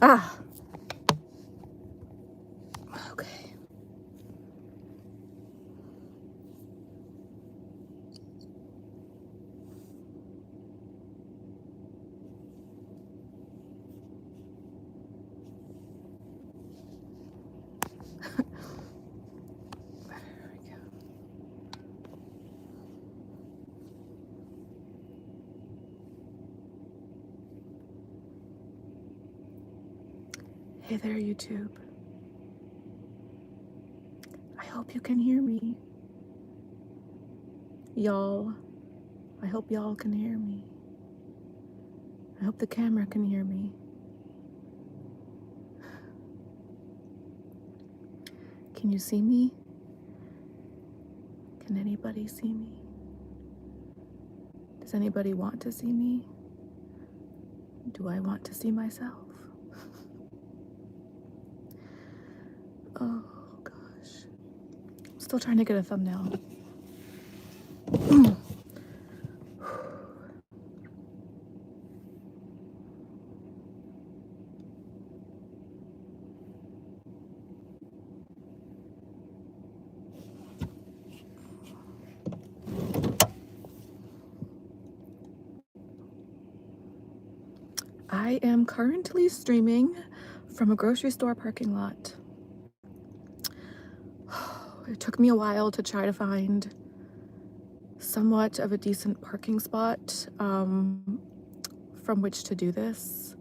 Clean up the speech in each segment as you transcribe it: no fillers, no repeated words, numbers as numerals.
Ah, okay. There we go. Hey there, YouTube. I hope you can hear me. Y'all, I hope y'all can hear me. I hope the camera can hear me. Can you see me? Can anybody see me? Does anybody want to see me? Do I want to see myself? Oh gosh. I'm still trying to get a thumbnail. I am currently streaming from a grocery store parking lot. It took me a while to try to find somewhat of a decent parking spot from which to do this.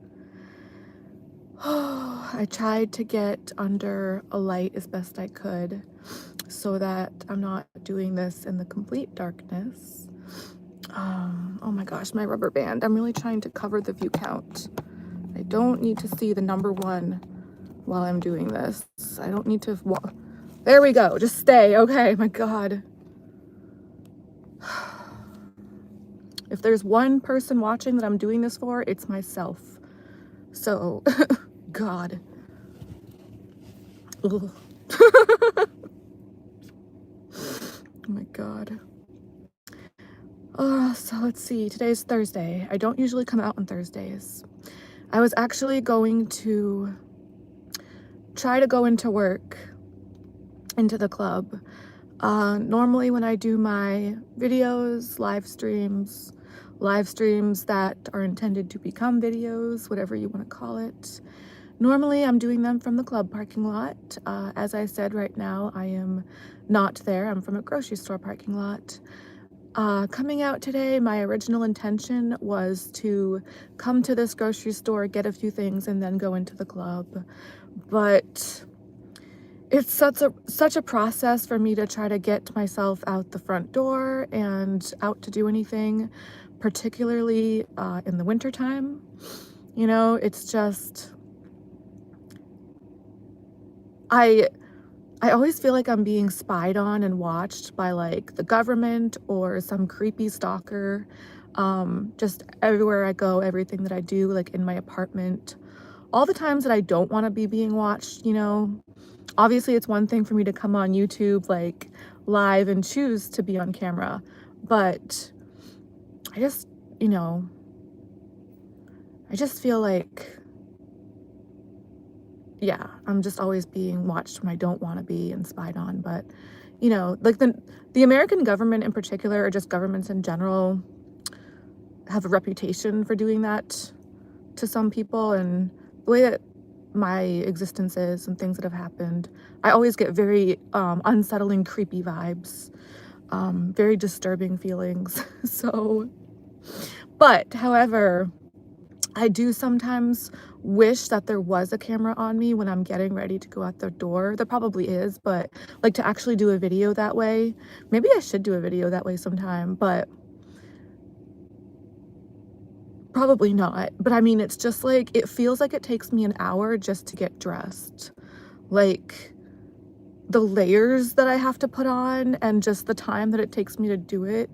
I tried to get under a light as best I could so that I'm not doing this in the complete darkness. Oh my gosh, my rubber band. I'm really trying to cover the view count. I don't need to see the number 1 while I'm doing this. I don't need to there we go. Just stay. Okay, my God. If there's one person watching that I'm doing this for, it's myself. So, God. Ugh. Oh my God. So let's see. Today's Thursday. I don't usually come out on Thursdays. I was actually going to try to go into work, into the club. Normally when I do my videos, live streams that are intended to become videos, whatever you want to call it, normally I'm doing them from the club parking lot. As I said, right now I am not there. I'm from a grocery store parking lot. Coming out today, my original intention was to come to this grocery store, get a few things, and then go into the club. But it's such a process for me to try to get myself out the front door and out to do anything, particularly in the wintertime. You know, it's just, I always feel like I'm being spied on and watched by like the government or some creepy stalker. Just everywhere I go, everything that I do, like in my apartment, all the times that I don't want to be being watched, you know. Obviously, it's one thing for me to come on YouTube like live and choose to be on camera, but I just, you know, I just feel like, yeah, I'm just always being watched when I don't want to be and spied on. But, you know, like the American government in particular, or just governments in general, have a reputation for doing that to some people. And the way that my existence is and things that have happened, I always get very unsettling, creepy vibes, very disturbing feelings. So, but however, I do sometimes wish that there was a camera on me when I'm getting ready to go out the door. There probably is, but like to actually do a video that way, maybe I should do a video that way sometime, but probably not. But I mean, it's just like, it feels like it takes me an hour just to get dressed. Like the layers that I have to put on and just the time that it takes me to do it.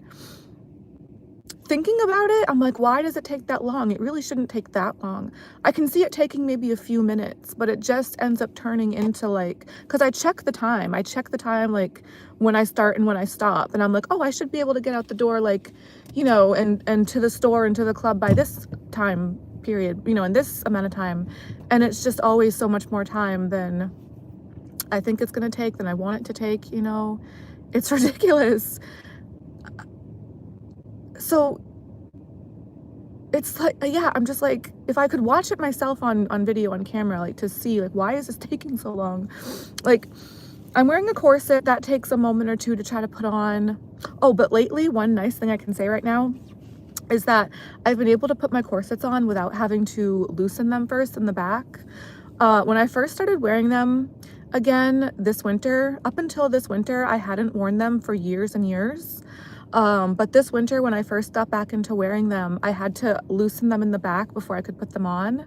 Thinking about it, I'm like, why does it take that long? It really shouldn't take that long. I can see it taking maybe a few minutes, but it just ends up turning into like, because I check the time like when I start and when I stop, and I'm like, oh, I should be able to get out the door, like, you know, and to the store and to the club by this time period, you know, in this amount of time. And it's just always so much more time than I think it's going to take, than I want it to take, you know. It's ridiculous. So it's like, yeah, I'm just like, if I could watch it myself on video, on camera, like to see, like, why is this taking so long? Like, I'm wearing a corset that takes a moment or two to try to put on. Oh, but lately, one nice thing I can say right now is that I've been able to put my corsets on without having to loosen them first in the back. When I first started wearing them again this winter, up until this winter, I hadn't worn them for years and years. But this winter, when I first got back into wearing them, I had to loosen them in the back before I could put them on.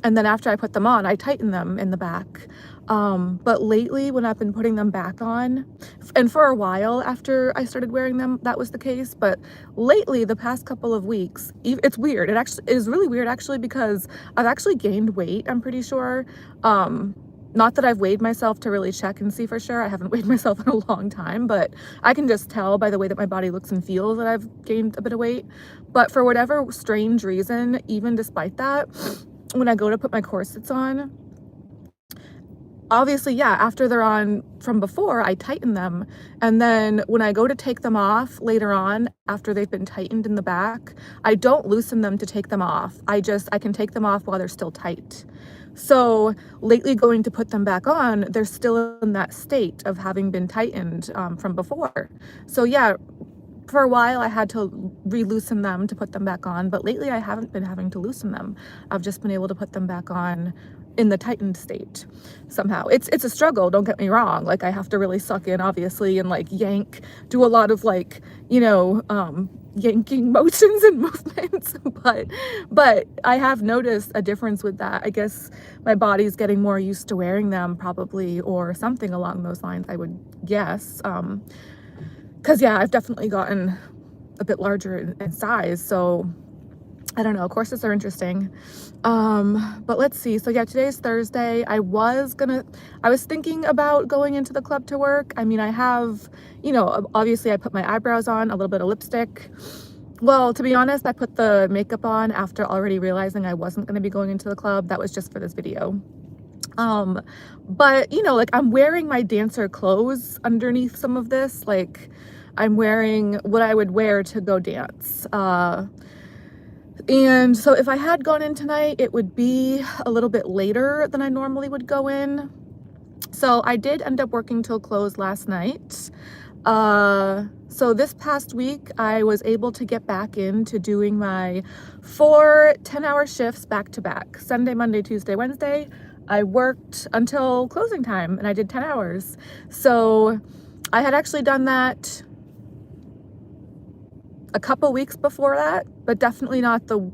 And then after I put them on, I tightened them in the back. But lately, when I've been putting them back on, and for a while after I started wearing them, that was the case. But lately, the past couple of weeks, it's weird. It is really weird, actually, because I've actually gained weight, I'm pretty sure. Not that I've weighed myself to really check and see for sure. I haven't weighed myself in a long time, but I can just tell by the way that my body looks and feels that I've gained a bit of weight. But for whatever strange reason, even despite that, when I go to put my corsets on, obviously, yeah, after they're on from before, I tighten them. And then when I go to take them off later on, after they've been tightened in the back, I don't loosen them to take them off. I can take them off while they're still tight. So lately, going to put them back on, they're still in that state of having been tightened from before. So yeah, for a while I had to re-loosen them to put them back on, but lately I haven't been having to loosen them. I've just been able to put them back on in the tightened state somehow. It's a struggle, don't get me wrong. Like, I have to really suck in, obviously, and like yank, do a lot of like, you know, yanking motions and movements, but I have noticed a difference with that. I guess my body's getting more used to wearing them, probably, or something along those lines, I would guess. Because yeah, I've definitely gotten a bit larger in size, so I don't know, corsets are interesting. But let's see. So yeah, today's Thursday. I was thinking about going into the club to work. I mean, I have, you know, obviously I put my eyebrows on, a little bit of lipstick. Well, to be honest, I put the makeup on after already realizing I wasn't going to be going into the club. That was just for this video. But you know, like, I'm wearing my dancer clothes underneath some of this. Like, I'm wearing what I would wear to go dance. And so if I had gone in tonight, it would be a little bit later than I normally would go in. So I did end up working till close last night. So this past week, I was able to get back into doing my 4 10-hour shifts back to back. Sunday, Monday, Tuesday, Wednesday. I worked until closing time and I did 10 hours. So I had actually done that a couple weeks before that, but definitely not the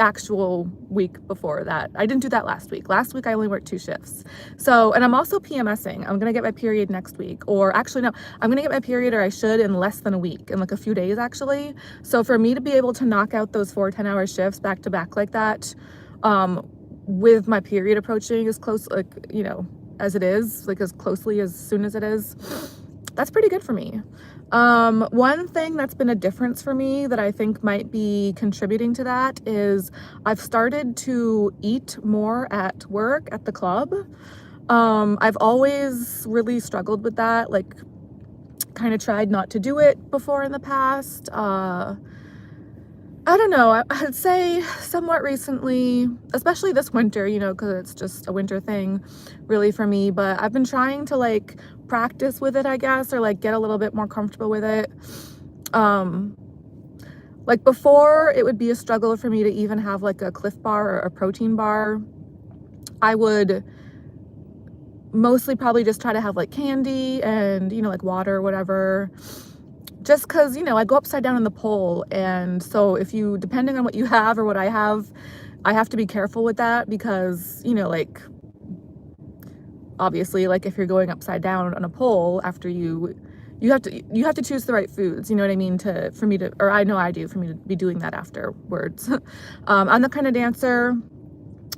actual week before that. I didn't do that last week. Last week I only worked 2 shifts. So, and I'm also PMSing. I'm gonna get my period next week, or actually no, I'm gonna get my period, or I should, in less than a week, in like a few days actually. So for me to be able to knock out those 4 10-hour shifts back to back like that, with my period approaching as close, like, you know, as it is, like as closely as soon as it is, that's pretty good for me. One thing that's been a difference for me that I think might be contributing to that is I've started to eat more at work, at the club. I've always really struggled with that, like kind of tried not to do it before in the past. I don't know, I'd say somewhat recently, especially this winter, you know, because it's just a winter thing really for me, but I've been trying to like practice with it, I guess, or like get a little bit more comfortable with it. Like before, it would be a struggle for me to even have like a Cliff Bar or a protein bar. I would mostly probably just try to have like candy and, you know, like water or whatever. Just because, you know, I go upside down in the pole, and so if you, depending on what you have or what I have to be careful with that, because, you know, like, obviously, like, if you're going upside down on a pole after you have to choose the right foods, you know what I mean, for me to, or I know I do, for me to be doing that afterwards. I'm the kind of dancer,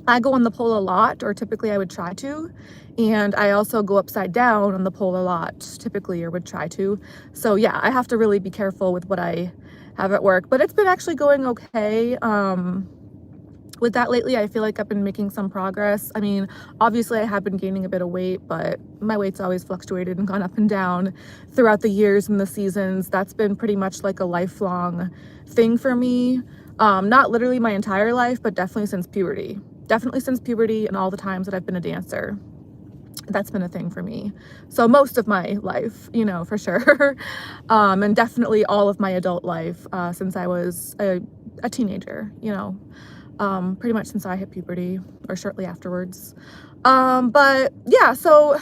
I go on the pole a lot, or typically I would try to, and I also go upside down on the pole a lot, typically, or would try to. So yeah, I have to really be careful with what I have at work, but it's been actually going okay. with that lately, I feel like I've been making some progress. I mean, obviously I have been gaining a bit of weight, but my weight's always fluctuated and gone up and down throughout the years and the seasons. That's been pretty much like a lifelong thing for me. Not literally my entire life, but definitely since puberty. Definitely since puberty and all the times that I've been a dancer. That's been a thing for me. So most of my life, you know, for sure. And definitely all of my adult life since I was a teenager, you know. Pretty much since I hit puberty or shortly afterwards. But yeah, so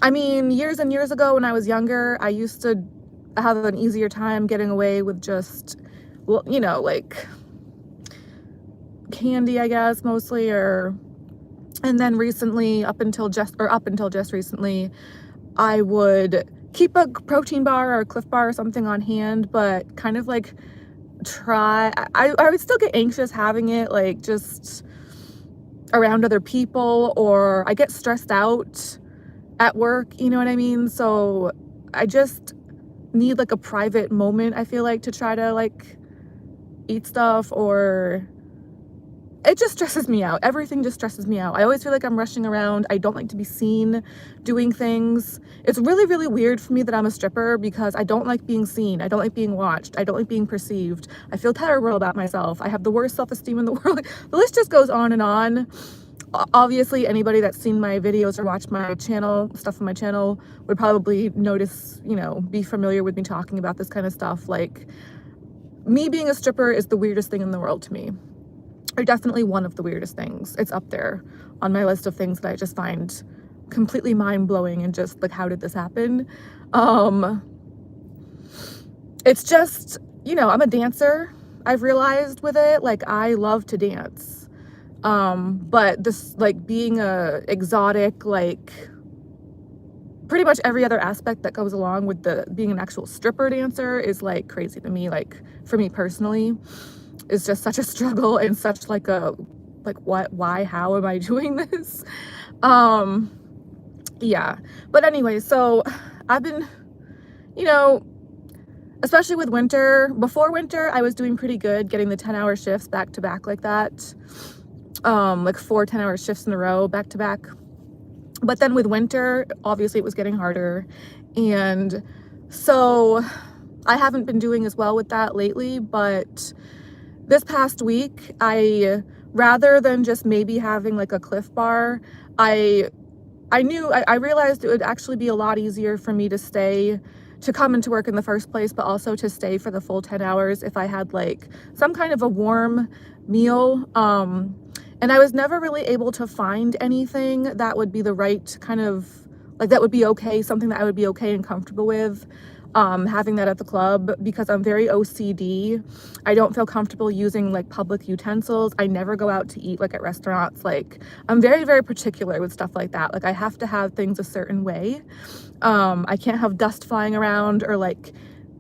I mean, years and years ago when I was younger, I used to have an easier time getting away with just, well, you know, like candy, I guess, mostly, and then recently, up until just recently, I would keep a protein bar or a Cliff Bar or something on hand, but kind of like I would still get anxious having it, like just around other people, or I get stressed out at work, you know what I mean? So I just need like a private moment, I feel like, to try to like eat stuff, or it just stresses me out. Everything just stresses me out. I always feel like I'm rushing around. I don't like to be seen doing things. It's really, really weird for me that I'm a stripper because I don't like being seen. I don't like being watched. I don't like being perceived. I feel terrible about myself. I have the worst self-esteem in the world. The list just goes on and on. Obviously, anybody that's seen my videos or watched my channel, stuff on my channel, would probably notice, you know, be familiar with me talking about this kind of stuff. Like, me being a stripper is the weirdest thing in the world to me. Or definitely one of the weirdest things. It's up there on my list of things that I just find completely mind-blowing and just like, how did this happen? It's just, you know, I'm a dancer. I've realized with it, like, I love to dance. But this, like, being a exotic, like, pretty much every other aspect that goes along with being an actual stripper dancer is like crazy to me. Like, for me personally, is just such a struggle and such like a, like, what, why, how am I doing this? Yeah, but anyway, so I've been, you know, especially with winter, before winter, I was doing pretty good getting the 10-hour shifts back to back like that. Like 4 10-hour shifts in a row back to back. But then with winter, obviously it was getting harder. And so I haven't been doing as well with that lately, but this past week, rather than just maybe having like a Cliff Bar, I realized it would actually be a lot easier for me to come into work in the first place, but also to stay for the full 10 hours if I had like some kind of a warm meal. And I was never really able to find anything that would be the right kind of, like, that would be okay, something that I would be okay and comfortable with. Having that at the club, because I'm very OCD. I don't feel comfortable using like public utensils. I never go out to eat like at restaurants. Like, I'm very, very particular with stuff like that. Like, I have to have things a certain way. I can't have dust flying around or like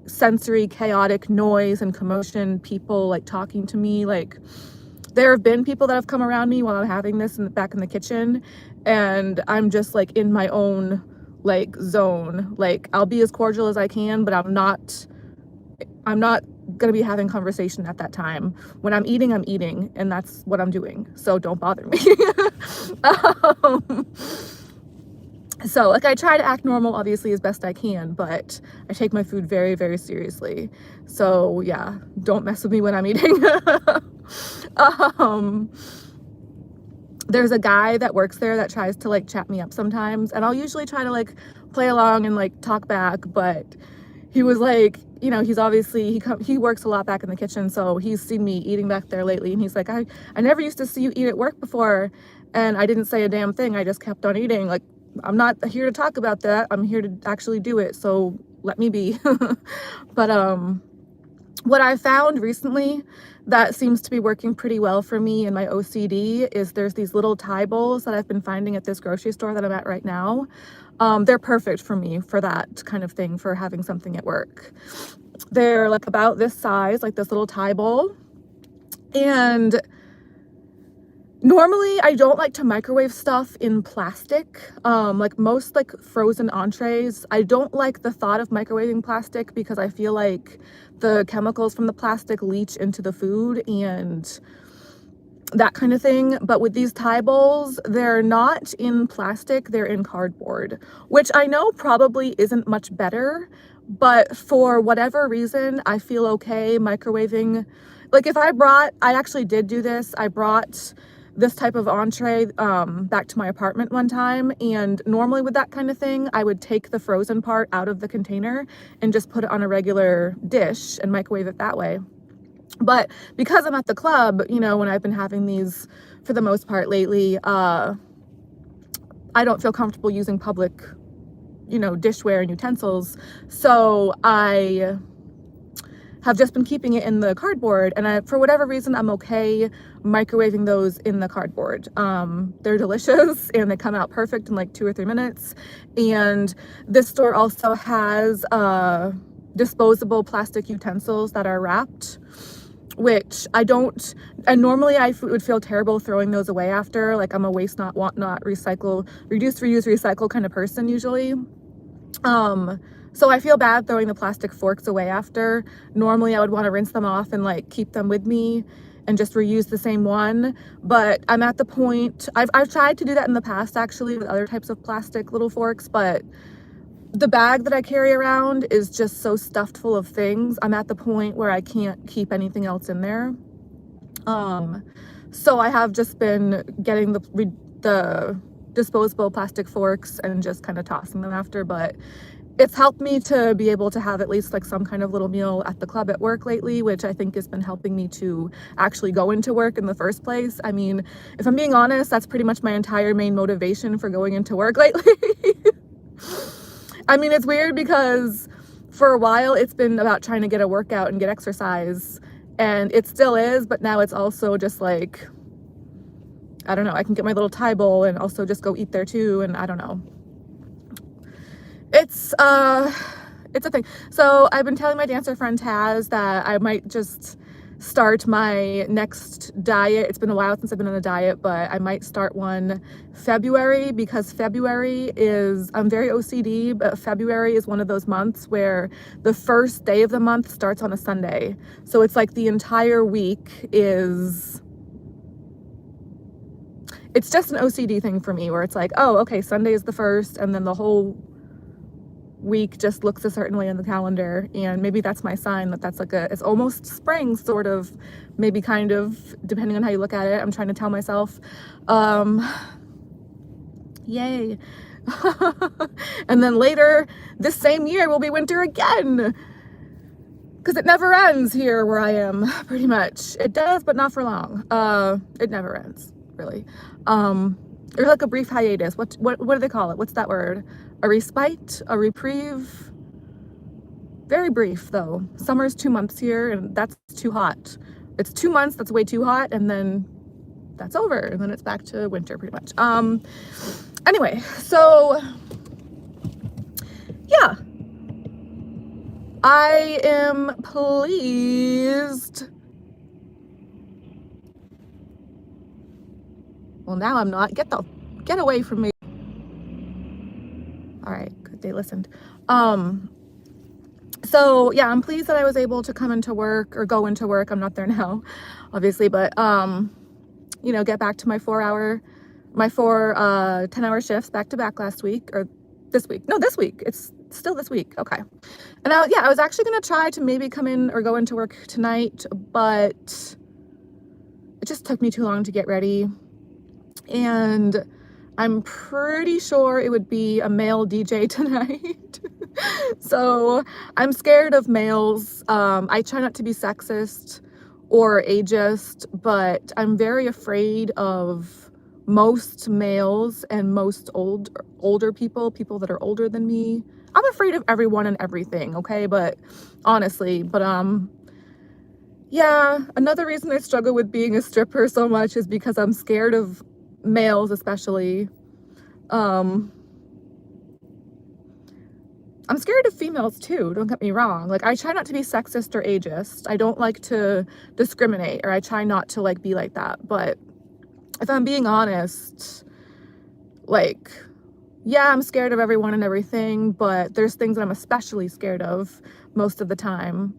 sensory chaotic noise and commotion, people like talking to me. Like, there have been people that have come around me while I'm having this back in the kitchen, and I'm just like in my own like zone. Like, I'll be as cordial as I can, but I'm not gonna be having conversation at that time. When I'm eating, and that's what I'm doing. So don't bother me. So like, I try to act normal, obviously, as best I can, but I take my food very, very seriously. So yeah, don't mess with me when I'm eating. There's a guy that works there that tries to like chat me up sometimes, and I'll usually try to like play along and like talk back, but he was like, you know, he's obviously, he works a lot back in the kitchen, so he's seen me eating back there lately, and he's like, I never used to see you eat at work before, and I didn't say a damn thing. I just kept on eating. Like, I'm not here to talk about that. I'm here to actually do it, so let me be. But what I found recently that seems to be working pretty well for me and my OCD is there's these little Thai bowls that I've been finding at this grocery store that I'm at right now. They're perfect for me for that kind of thing, for having something at work. They're like about this size, like this little Thai bowl. And normally I don't like to microwave stuff in plastic. Like most like frozen entrees, I don't like the thought of microwaving plastic because I feel like the chemicals from the plastic leach into the food, and that kind of thing. But with these Thai bowls, they're not in plastic, they're in cardboard, which I know probably isn't much better, but for whatever reason, I feel okay microwaving. Like if I actually did do this, I brought this type of entree back to my apartment one time, and normally with that kind of thing, I would take the frozen part out of the container and just put it on a regular dish and microwave it that way. But because I'm at the club, you know, when I've been having these for the most part lately, I don't feel comfortable using public, you know, dishware and utensils. So I have just been keeping it in the cardboard, and for whatever reason, I'm okay microwaving those in the cardboard. They're delicious and they come out perfect in like 2 or 3 minutes. And this store also has disposable plastic utensils that are wrapped, which I don't, and normally I would feel terrible throwing those away after. Like I'm a waste not, want not, recycle, reduce, reuse, recycle kind of person usually. So I feel bad throwing the plastic forks away after. Normally I would want to rinse them off and like keep them with me and just reuse the same one. But I'm at the point, I've tried to do that in the past actually with other types of plastic little forks, but the bag that I carry around is just so stuffed full of things. I'm at the point where I can't keep anything else in there. So I have just been getting the disposable plastic forks and just kind of tossing them after, but it's helped me to be able to have at least like some kind of little meal at the club at work lately, which I think has been helping me to actually go into work in the first place. I mean, if I'm being honest, that's pretty much my entire main motivation for going into work lately. I mean, it's weird because for a while it's been about trying to get a workout and get exercise, and it still is, but now it's also just like, I don't know, I can get my little Thai bowl and also just go eat there too, and I don't know. It's a thing. So I've been telling my dancer friend Taz that I might just start my next diet. It's been a while since I've been on a diet, but I might start one February, because February is, I'm very OCD, but February is one of those months where the first day of the month starts on a Sunday. So it's like the entire week is, it's just an OCD thing for me where it's like, oh, okay, Sunday is the first, and then the whole week just looks a certain way on the calendar. And maybe that's my sign that that's like it's almost spring, sort of, maybe kind of, depending on how you look at it. I'm trying to tell myself, yay. And then later this same year will be winter again, because it never ends here where I am, pretty much. It does, but not for long. It never ends, really. There's like a brief hiatus. What do they call it? What's that word? A respite? A reprieve? Very brief, though. Summer's 2 months here, and that's too hot. It's 2 months, that's way too hot, and then that's over, and then it's back to winter, pretty much. Anyway, so, yeah. I am pleased. Well, now I'm not. Get away from me. All right, good, they listened. So yeah, I'm pleased that I was able to come into work, or go into work. I'm not there now, obviously, but you know, get back to my 4 10-hour shifts back to back last week, or this week. No, this week. It's still this week. Okay. And I was actually gonna try to maybe come in or go into work tonight, but it just took me too long to get ready. And I'm pretty sure it would be a male DJ tonight. So I'm scared of males. I try not to be sexist or ageist, but I'm very afraid of most males and most older people that are older than me. I'm afraid of everyone and everything, okay? But honestly, yeah, another reason I struggle with being a stripper so much is because I'm scared of males, especially. I'm scared of females too, don't get me wrong. Like, I try not to be sexist or ageist. I don't like to discriminate, or I try not to like be like that. But if I'm being honest, like, yeah, I'm scared of everyone and everything, but there's things that I'm especially scared of most of the time.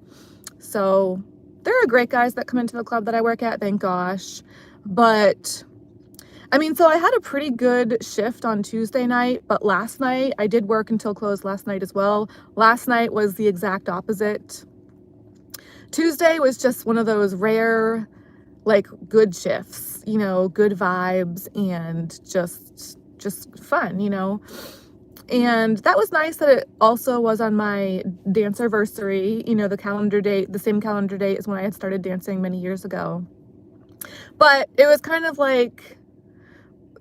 So there are great guys that come into the club that I work at, thank gosh. But I mean, so I had a pretty good shift on Tuesday night, but last night I did work until close last night as well. Last night was the exact opposite. Tuesday was just one of those rare, like, good shifts, you know, good vibes and just fun, you know. And that was nice that it also was on my danceversary, you know, the calendar date, the same calendar date as when I had started dancing many years ago. But it was kind of like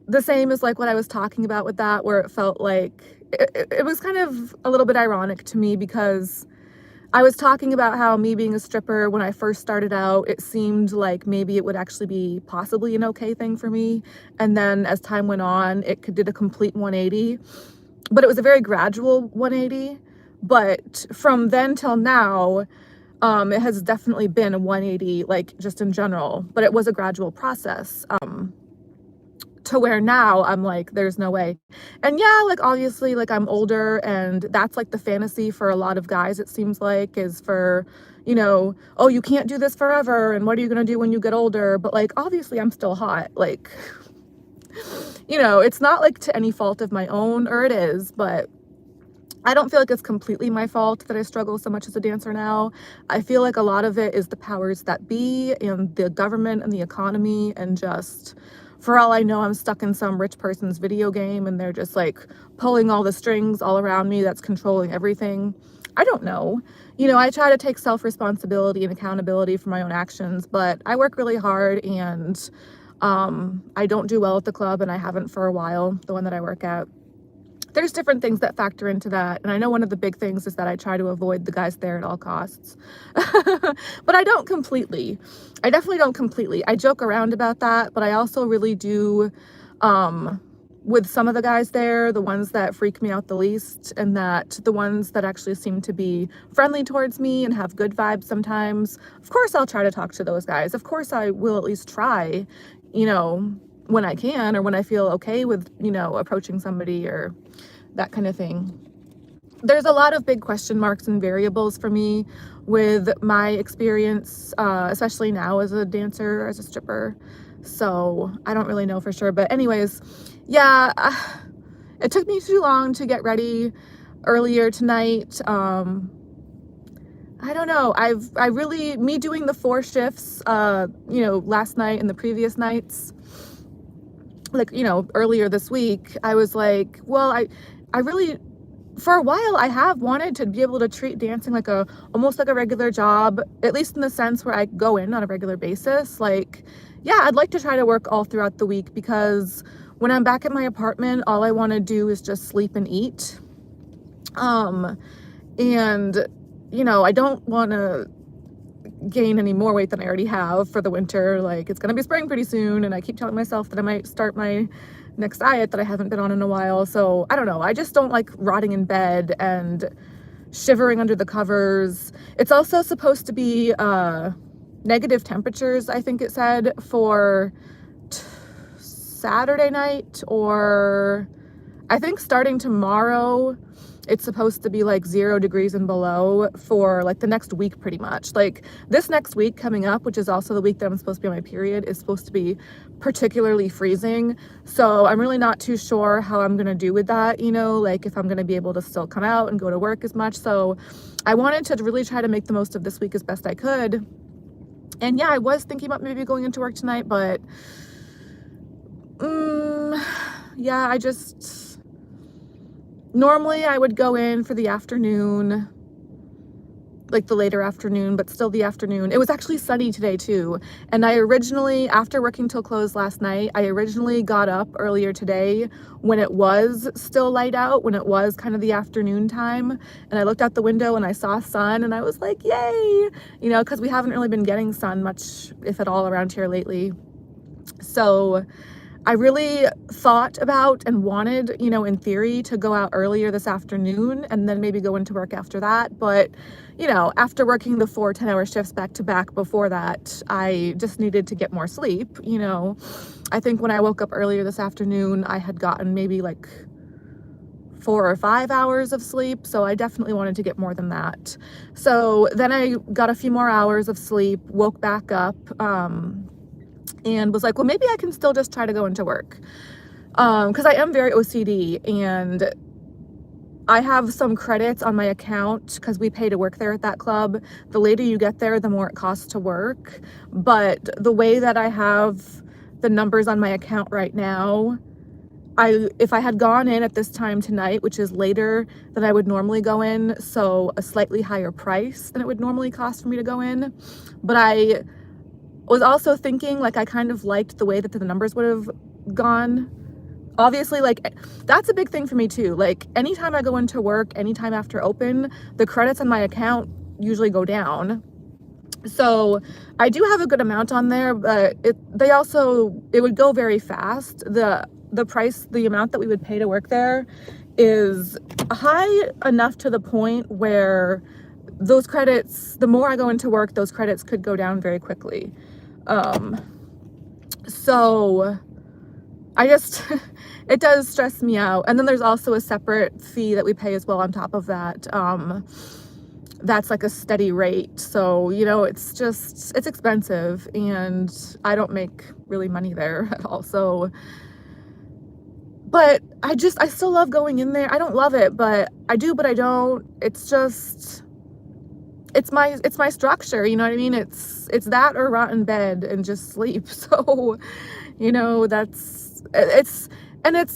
the same as like what I was talking about with that, where it felt like it was kind of a little bit ironic to me because I was talking about how me being a stripper when I first started out, it seemed like maybe it would actually be possibly an okay thing for me. And then as time went on, did a complete 180. But it was a very gradual 180. But from then till now, it has definitely been a 180, like just in general. But it was a gradual process. To where now I'm like, there's no way. And yeah, like obviously, like I'm older, and that's like the fantasy for a lot of guys, it seems like, is for, you know, oh, you can't do this forever, and what are you gonna do when you get older? But like obviously I'm still hot. Like, you know, it's not like to any fault of my own, or it is, but I don't feel like it's completely my fault that I struggle so much as a dancer now. I feel like a lot of it is the powers that be and the government and the economy, and just, for all I know, I'm stuck in some rich person's video game and they're just like pulling all the strings all around me that's controlling everything. I don't know. You know, I try to take self-responsibility and accountability for my own actions, but I work really hard, and I don't do well at the club, and I haven't for a while, the one that I work at. There's different things that factor into that, and I know one of the big things is that I try to avoid the guys there at all costs. But I don't completely. I definitely don't completely. I joke around about that, but I also really do, with some of the guys there, the ones that freak me out the least, and that the ones that actually seem to be friendly towards me and have good vibes sometimes. Of course I'll try to talk to those guys. Of course I will at least try, you know, when I can, or when I feel okay with, you know, approaching somebody or that kind of thing. There's a lot of big question marks and variables for me with my experience, especially now as a dancer, as a stripper. So I don't really know for sure. But anyways, yeah, it took me too long to get ready earlier tonight. I don't know. Me doing the 4 shifts, you know, last night and the previous nights, like, you know, earlier this week, I was like, well, I really, for a while, I have wanted to be able to treat dancing like almost like a regular job, at least in the sense where I go in on a regular basis. Like, yeah, I'd like to try to work all throughout the week, because when I'm back at my apartment, all I want to do is just sleep and eat. And, you know, I don't want to gain any more weight than I already have for the winter. Like, it's gonna be spring pretty soon, and I keep telling myself that I might start my next diet that I haven't been on in a while. So I don't know, I just don't like rotting in bed and shivering under the covers. It's also supposed to be negative temperatures, I think it said, for Saturday night, or I think starting tomorrow it's supposed to be like 0 degrees and below for like the next week, pretty much. Like this next week coming up, which is also the week that I'm supposed to be on my period, is supposed to be particularly freezing. So I'm really not too sure how I'm gonna do with that, you know, like if I'm gonna be able to still come out and go to work as much. So I wanted to really try to make the most of this week as best I could. And yeah, I was thinking about maybe going into work tonight, but yeah, normally I would go in for the afternoon, like the later afternoon, but still the afternoon. It was actually sunny today too. And I originally, after working till close last night, I originally got up earlier today when it was still light out, when it was kind of the afternoon time. And I looked out the window and I saw sun, and I was like, yay, you know, because we haven't really been getting sun much, if at all, around here lately. So I really thought about and wanted, you know, in theory, to go out earlier this afternoon and then maybe go into work after that. But, you know, after working the 4 10-hour shifts back to back before that, I just needed to get more sleep, you know. I think when I woke up earlier this afternoon, I had gotten maybe like 4 or 5 hours of sleep. So I definitely wanted to get more than that. So then I got a few more hours of sleep, woke back up, and was like, well, maybe I can still just try to go into work. Because I am very OCD, and I have some credits on my account because we pay to work there at that club. The later you get there, the more it costs to work. But the way that I have the numbers on my account right now, if I had gone in at this time tonight, which is later than I would normally go in, so a slightly higher price than it would normally cost for me to go in. But I was also thinking, like, I kind of liked the way that the numbers would have gone. Obviously, like, that's a big thing for me too. Like, anytime I go into work, anytime after open, the credits on my account usually go down. So I do have a good amount on there, but it would go very fast. The amount that we would pay to work there is high enough to the point where those credits, the more I go into work, those credits could go down very quickly. So I just, it does stress me out. And then there's also a separate fee that we pay as well on top of that. That's like a steady rate. So, you know, it's expensive, and I don't make really money there at all. So, but I still love going in there. I don't love it, but I do, but I don't. It's my structure, you know what I mean? It's that or rot in bed and just sleep. So, you know, it's,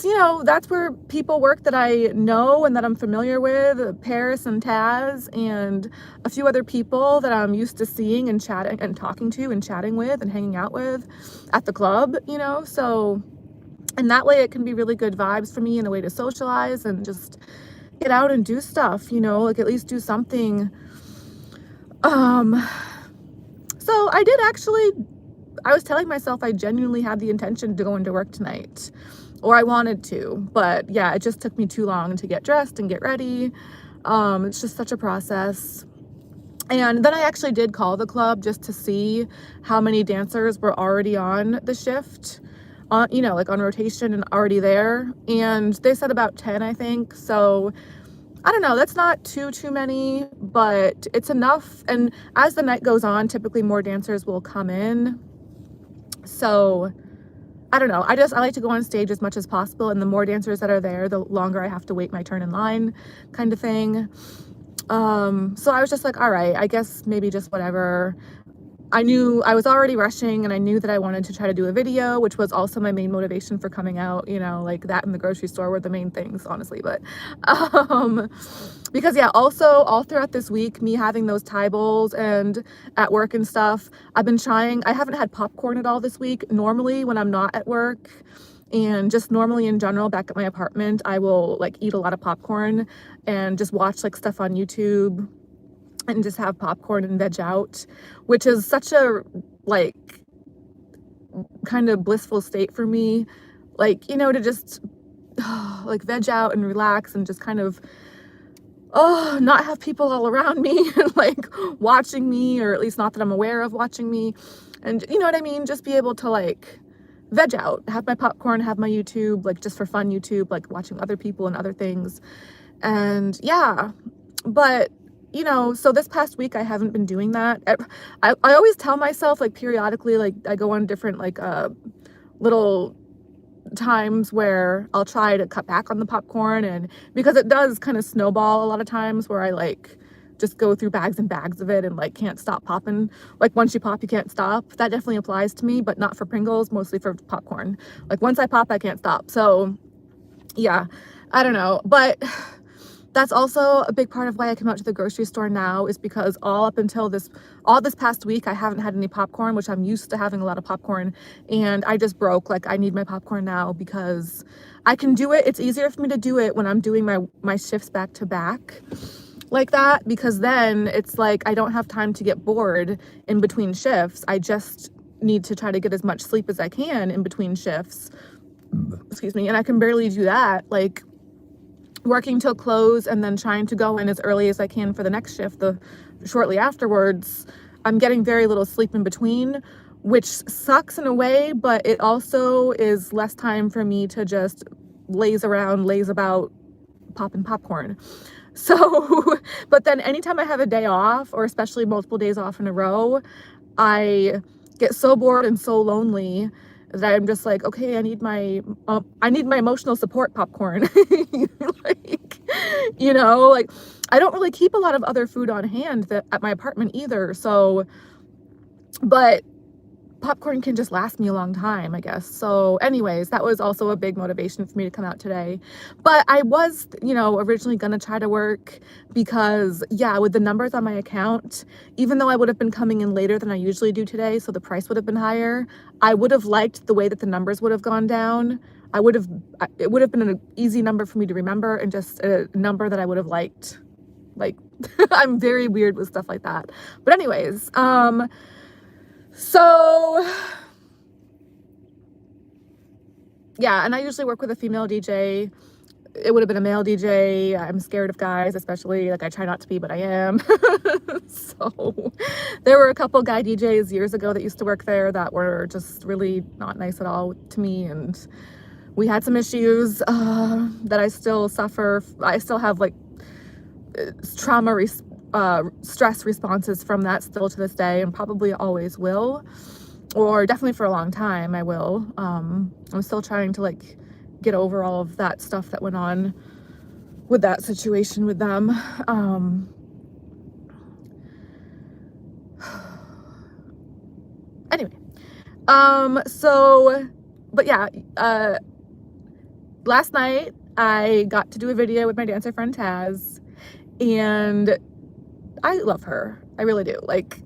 you know, that's where people work that I know and that I'm familiar with, Paris and Taz and a few other people that I'm used to seeing and chatting and talking to and chatting with and hanging out with at the club, you know? So, and that way it can be really good vibes for me and a way to socialize and just get out and do stuff, you know, like at least do something. So I was telling myself I genuinely had the intention to go into work tonight, or I wanted to, but yeah, it just took me too long to get dressed and get ready. It's just such a process. And then I actually did call the club just to see how many dancers were already on the shift, you know, like on rotation and already there. And they said about 10, I think. So I don't know, that's not too many, but it's enough. And as the night goes on, typically more dancers will come in. So I don't know, I like to go on stage as much as possible, and the more dancers that are there, the longer I have to wait my turn in line, kind of thing. So I was just like, all right, I guess maybe just whatever. I knew I was already rushing, and I knew that I wanted to try to do a video, which was also my main motivation for coming out, you know, like that and the grocery store were the main things, honestly. But because yeah, also all throughout this week, me having those Thai bowls and at work and stuff, I haven't had popcorn at all this week. Normally when I'm not at work, and just normally in general back at my apartment, I will like eat a lot of popcorn and just watch like stuff on YouTube and just have popcorn and veg out, which is such a like kind of blissful state for me, like, you know, to just like veg out and relax and just kind of not have people all around me and like watching me, or at least not that I'm aware of watching me, and you know what I mean, just be able to like veg out, have my popcorn, have my YouTube, like just for fun YouTube, like watching other people and other things. And yeah, but you know, so this past week I haven't been doing that. I always tell myself, like, periodically, like I go on different like little times where I'll try to cut back on the popcorn, and because it does kind of snowball a lot of times where I like just go through bags and bags of it and like can't stop popping. Like once you pop, you can't stop. That definitely applies to me, but not for Pringles, mostly for popcorn. Like once I pop, I can't stop. So yeah, I don't know, but that's also a big part of why I come out to the grocery store now, is because all this past week, I haven't had any popcorn, which I'm used to having a lot of popcorn, and I just broke. Like I need my popcorn now because I can do it. It's easier for me to do it when I'm doing my shifts back to back like that, because then it's like I don't have time to get bored in between shifts. I just need to try to get as much sleep as I can in between shifts. Excuse me. And I can barely do that. Like working till close and then trying to go in as early as I can for the next shift shortly afterwards. I'm getting very little sleep in between, which sucks in a way, but it also is less time for me to just laze about popping popcorn. So, but then anytime I have a day off, or especially multiple days off in a row, I get so bored and so lonely that I'm just like, okay, I need my emotional support popcorn. Like, you know, like I don't really keep a lot of other food on hand at my apartment either. So, but popcorn can just last me a long time, I guess. So anyways, that was also a big motivation for me to come out today. But I was, you know, originally gonna try to work because, yeah, with the numbers on my account, even though I would have been coming in later than I usually do today, so the price would have been higher, I would have liked the way that the numbers would have gone down. It would have been an easy number for me to remember and just a number that I would have liked. Like, I'm very weird with stuff like that. But anyways, so yeah, and I usually work with a female DJ. It would have been a male DJ. I'm scared of guys, especially, like I try not to be, but I am. So there were a couple guy DJs years ago that used to work there that were just really not nice at all to me, and we had some issues that I still suffer. I still have like stress responses from that still to this day, and probably always will, or definitely for a long time I will. I'm still trying to like get over all of that stuff that went on with that situation with them. Anyway, but yeah, last night I got to do a video with my dancer friend Taz, and I love her. I really do. Like,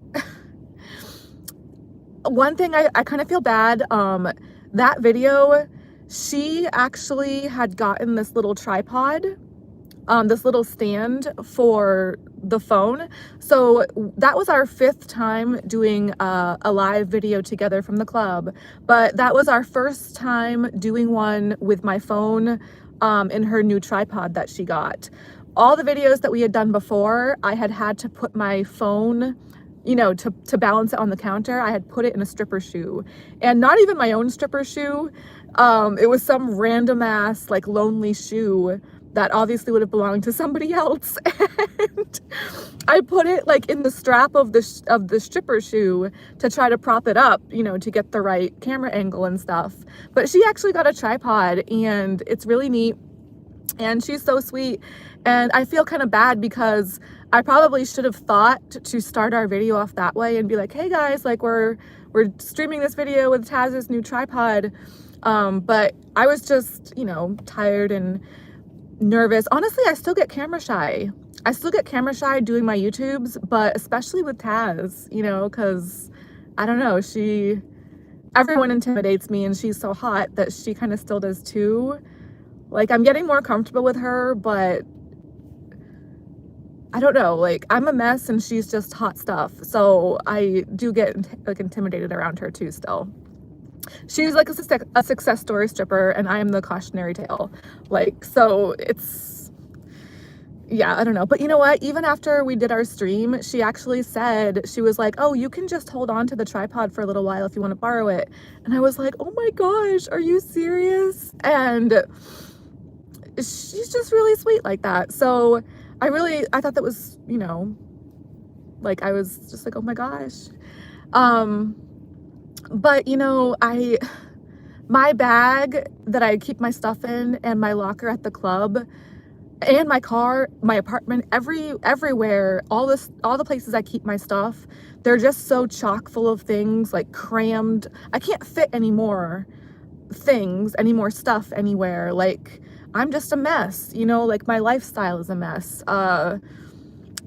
one thing I kind of feel bad, that video, she actually had gotten this little tripod, this little stand for the phone. So that was our 5th time doing a live video together from the club, but that was our first time doing one with my phone in her new tripod that she got. All the videos that we had done before, I had to put my phone, you know, to balance it on the counter. I had put it in a stripper shoe, and not even my own stripper shoe. It was some random ass like lonely shoe that obviously would have belonged to somebody else. And I put it like in the strap of the stripper shoe to try to prop it up, you know, to get the right camera angle and stuff. But she actually got a tripod, and it's really neat, and she's so sweet. And I feel kind of bad because I probably should have thought to start our video off that way and be like, hey guys, like we're streaming this video with Taz's new tripod. But I was just, you know, tired and nervous. Honestly, I still get camera shy. I still get camera shy doing my YouTubes, but especially with Taz, you know, because I don't know, everyone intimidates me, and she's so hot that she kind of still does too. Like, I'm getting more comfortable with her, but I don't know, like I'm a mess and she's just hot stuff. So I do get like intimidated around her too still. She's like a success story stripper, and I am the cautionary tale. Like, so it's, yeah, I don't know. But you know what? Even after we did our stream, she actually said, she was like, oh, you can just hold on to the tripod for a little while if you want to borrow it. And I was like, oh my gosh, are you serious? And she's just really sweet like that. So I thought that was, you know, like I was just like, oh my gosh. But you know, my bag that I keep my stuff in, and my locker at the club, and my car, my apartment, everywhere, all the places I keep my stuff, they're just so chock full of things, like crammed. I can't fit any more stuff anywhere. Like, I'm just a mess, you know, like my lifestyle is a mess.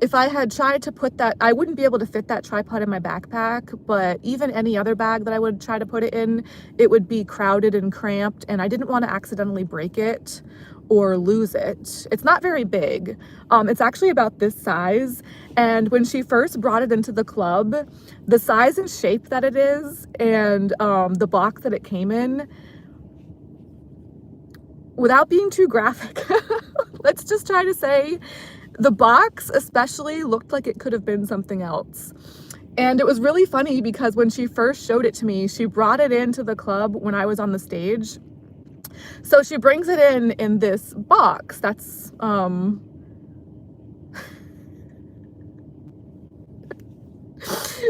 If I had tried to put that, I wouldn't be able to fit that tripod in my backpack, but even any other bag that I would try to put it in, it would be crowded and cramped, and I didn't want to accidentally break it or lose it. It's not very big. It's actually about this size, and when she first brought it into the club, the size and shape that it is, and the box that it came in, without being too graphic, let's just try to say the box especially looked like it could have been something else. And it was really funny because when she first showed it to me, she brought it into the club when I was on the stage. So she brings it in this box that's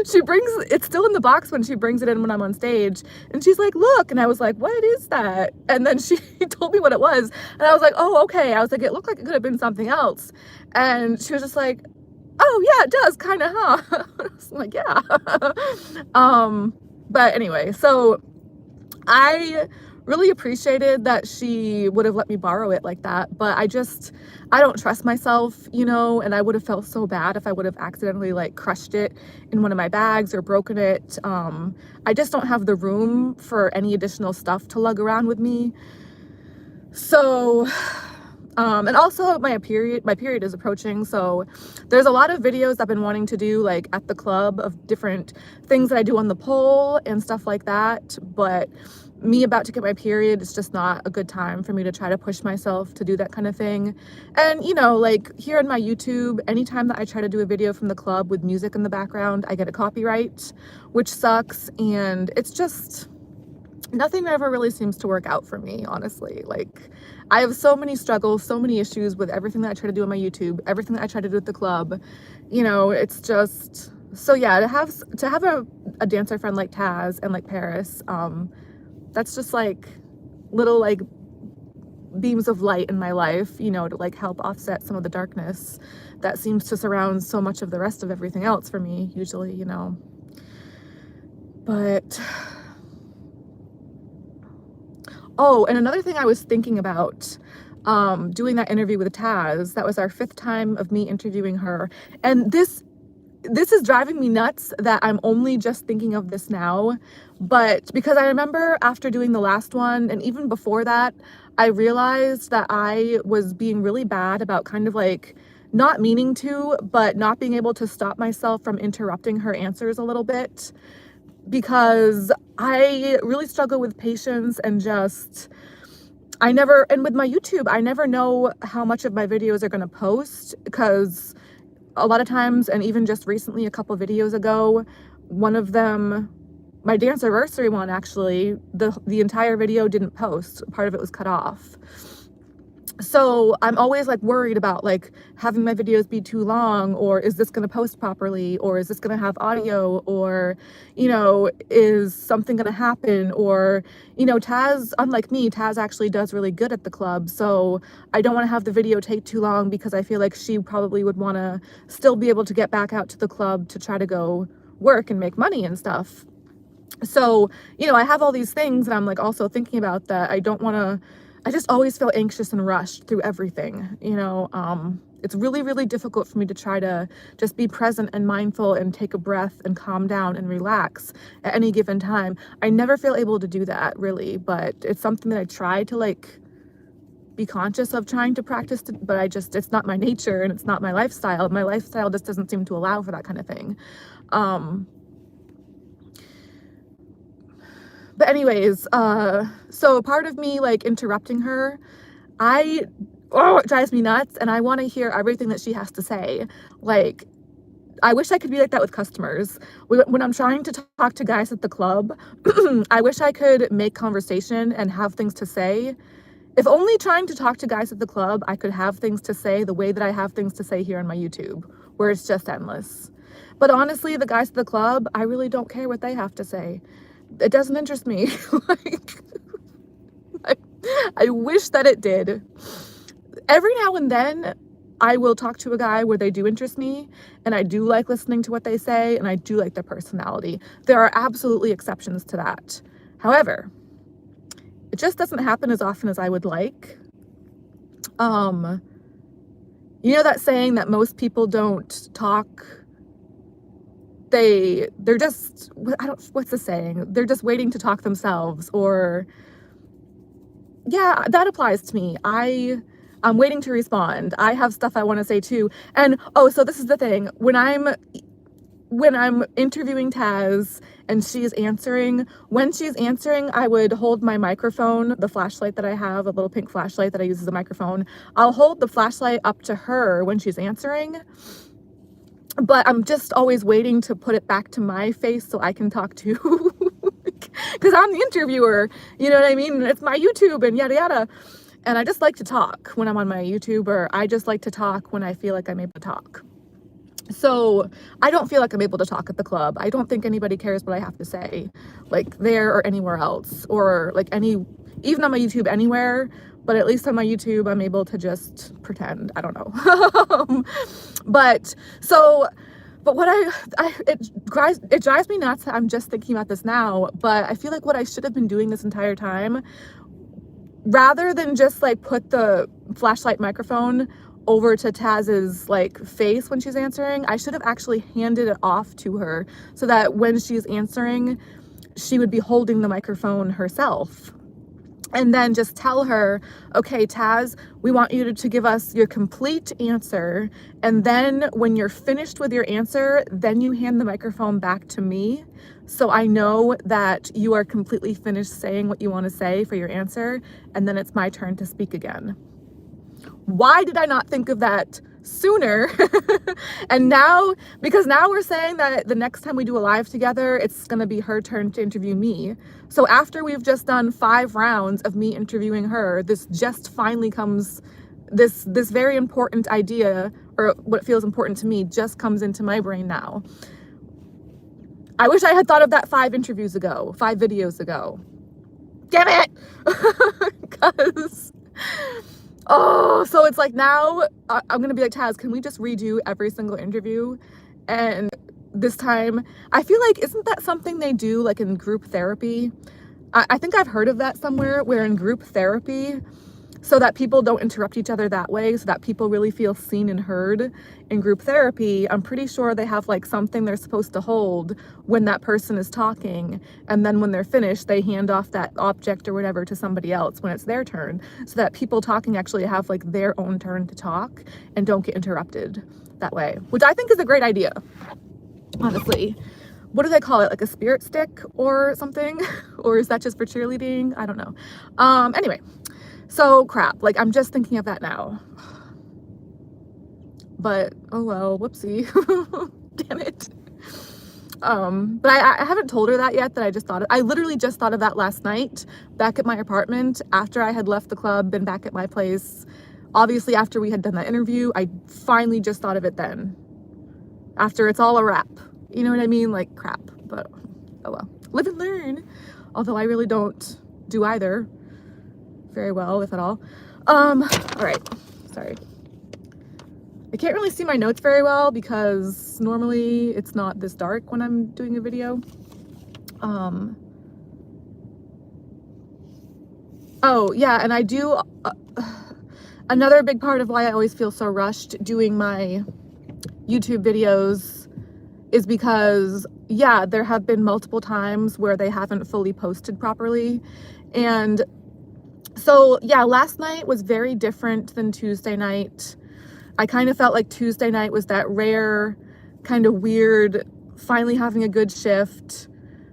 she brings it's still in the box when she brings it in when I'm on stage, and she's like, look, and I was like, what is that? And then she told me what it was, and I was like, oh, okay. I was like, it looked like it could have been something else. And she was just like, oh yeah, it does kind of, huh? I was like, yeah. But anyway, so I really appreciated that she would have let me borrow it like that, but I don't trust myself, you know, and I would have felt so bad if I would have accidentally like crushed it in one of my bags or broken it. I just don't have the room for any additional stuff to lug around with me. So, and also my period is approaching, so there's a lot of videos I've been wanting to do like at the club of different things that I do on the pole and stuff like that, but me about to get my period, it's just not a good time for me to try to push myself to do that kind of thing. And you know, like here on my YouTube, anytime that I try to do a video from the club with music in the background, I get a copyright, which sucks, and it's just nothing ever really seems to work out for me, honestly. Like, I have so many struggles, so many issues with everything that I try to do on my YouTube, everything that I try to do at the club. You know, it's just, so yeah, to have a dancer friend like Taz and like Paris, that's just like little like beams of light in my life, you know, to like help offset some of the darkness that seems to surround so much of the rest of everything else for me usually, you know. But oh, and another thing I was thinking about, doing that interview with Taz, that was our 5th time of me interviewing her, and this is driving me nuts that I'm only just thinking of this now, but because I remember after doing the last one, and even before that, I realized that I was being really bad about kind of like not meaning to, but not being able to stop myself from interrupting her answers a little bit, because I really struggle with patience and just, and with my YouTube, I never know how much of my videos are going to post, because a lot of times, and even just recently, a couple videos ago, one of them, my dance anniversary one actually, the entire video didn't post. Part of it was cut off. So I'm always like worried about like having my videos be too long, or is this going to post properly, or is this going to have audio, or, you know, is something going to happen, or, you know, Taz, unlike me, Taz actually does really good at the club, so I don't want to have the video take too long, because I feel like she probably would want to still be able to get back out to the club to try to go work and make money and stuff. So, you know, I have all these things, and I'm like also thinking about that. I just always feel anxious and rushed through everything, you know. It's really, really difficult for me to try to just be present and mindful and take a breath and calm down and relax at any given time. I never feel able to do that really, but it's something that I try to like be conscious of trying to practice, but it's not my nature, and it's not my lifestyle. My lifestyle just doesn't seem to allow for that kind of thing. But anyways, so part of me like interrupting her, it drives me nuts, and I want to hear everything that she has to say. Like, I wish I could be like that with customers. When I'm trying to talk to guys at the club, I wish I could make conversation and have things to say. If only trying to talk to guys at the club, I could have things to say the way that I have things to say here on my YouTube, where it's just endless. But honestly, the guys at the club, I really don't care what they have to say. It doesn't interest me. Like, I wish that it did. Every now and then, I will talk to a guy where they do interest me, and I do like listening to what they say, and I do like their personality. There are absolutely exceptions to that. However, it just doesn't happen as often as I would like. You know that saying that most people don't talk, they're just, what's the saying? They're just waiting to talk themselves, or yeah, that applies to me. I'm waiting to respond. I have stuff I want to say too. And oh, so this is the thing. When I'm interviewing Taz and when she's answering, I would hold my microphone, the flashlight that I have, a little pink flashlight that I use as a microphone. I'll hold the flashlight up to her when she's answering, but I'm just always waiting to put it back to my face so I can talk too. Because I'm the interviewer, you know what I mean? It's my YouTube and yada yada. And I just like to talk when I'm on my YouTube, or I just like to talk when I feel like I'm able to talk. So I don't feel like I'm able to talk at the club. I don't think anybody cares what I have to say, like there or anywhere else, or like even on my YouTube anywhere. But at least on my YouTube, I'm able to just pretend. I don't know. but so, but what it drives me nuts. I'm just thinking about this now, but I feel like what I should have been doing this entire time, rather than just like put the flashlight microphone over to Taz's like face when she's answering, I should have actually handed it off to her so that when she's answering, she would be holding the microphone herself. And then just tell her, okay, Taz, we want you to give us your complete answer. And then when you're finished with your answer, then you hand the microphone back to me. So I know that you are completely finished saying what you want to say for your answer. And then it's my turn to speak again. Why did I not think of that sooner? And now, because now we're saying that the next time we do a live together, it's going to be her turn to interview me. So after we've just done 5 rounds of me interviewing her, this just finally comes, this very important idea, or what feels important to me, just comes into my brain now. I wish I had thought of that 5 videos ago. Damn it! Because oh, so it's like now I'm gonna be like, Taz, can we just redo every single interview? And this time, I feel like, isn't that something they do like in group therapy? I think I've heard of that somewhere, where in group therapy, so that people don't interrupt each other that way, so that people really feel seen and heard in group therapy, I'm pretty sure they have like something they're supposed to hold when that person is talking, and then when they're finished, they hand off that object or whatever to somebody else when it's their turn, so that people talking actually have like their own turn to talk and don't get interrupted that way, which I think is a great idea, honestly. What do they call it? Like a spirit stick or something? Or is that just for cheerleading? I don't know. Anyway, so crap, like I'm just thinking of that now. But oh well, whoopsie. Damn it. But I haven't told her that yet, that I literally just thought of that last night back at my apartment after I had left the club and back at my place. Obviously after we had done that interview, I finally just thought of it then. After it's all a wrap. You know what I mean? Like crap, but oh well. Live and learn. Although I really don't do either very well, if at all. All right, sorry. I can't really see my notes very well because normally it's not this dark when I'm doing a video. Oh yeah, and I do, another big part of why I always feel so rushed doing my YouTube videos is because, yeah, there have been multiple times where they haven't fully posted properly. And so, yeah, last night was very different than Tuesday night. I kind of felt like Tuesday night was that rare, kind of weird, finally having a good shift,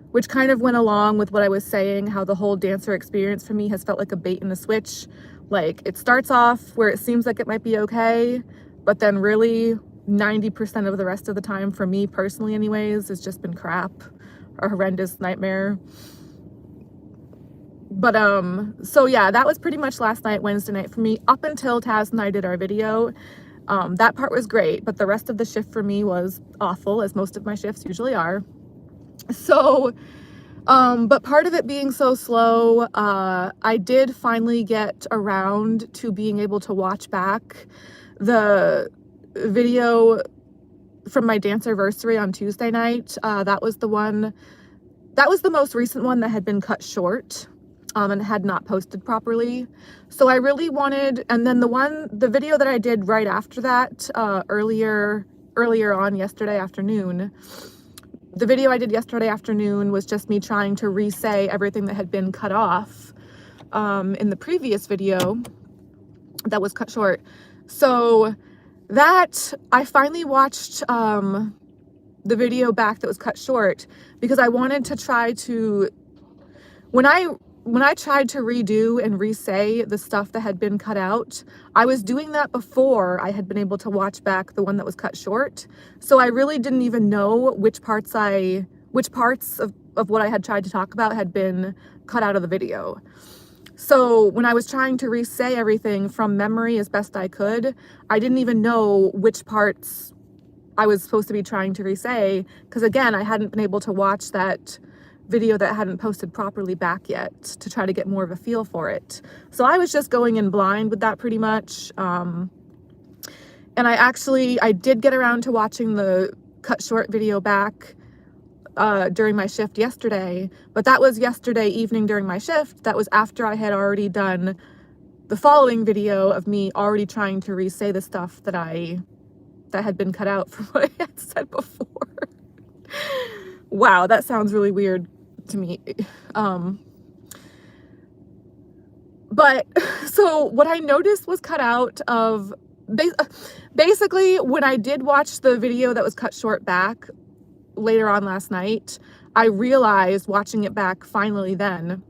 which kind of went along with what I was saying, how the whole dancer experience for me has felt like a bait and a switch. Like, it starts off where it seems like it might be okay, but then really 90% of the rest of the time, for me personally anyways, has just been crap, a horrendous nightmare. But so yeah, that was pretty much last night, Wednesday night for me, up until Taz and I did our video. That part was great, but the rest of the shift for me was awful, as most of my shifts usually are. So but part of it being so slow, I did finally get around to being able to watch back the video from my Dancerversary on Tuesday night. That was the most recent one that had been cut short, and had not posted properly. So I really wanted, and then the video that I did right after that, earlier on yesterday afternoon, the video I did yesterday afternoon was just me trying to re-say everything that had been cut off in the previous video that was cut short. So that, I finally watched the video back that was cut short because I wanted to try to, when I tried to redo and re-say the stuff that had been cut out, I was doing that before I had been able to watch back the one that was cut short. So I really didn't even know which parts of what I had tried to talk about had been cut out of the video. So when I was trying to re-say everything from memory as best I could, I didn't even know which parts I was supposed to be trying to re-say, because again, I hadn't been able to watch that video that hadn't posted properly back yet to try to get more of a feel for it. So I was just going in blind with that pretty much. And I did get around to watching the cut short video back during my shift yesterday, but that was yesterday evening during my shift. That was after I had already done the following video of me already trying to re-say the stuff that had been cut out from what I had said before. Wow, that sounds really weird to me. But so what I noticed was cut out of basically when I did watch the video that was cut short back later on last night, I realized watching it back finally then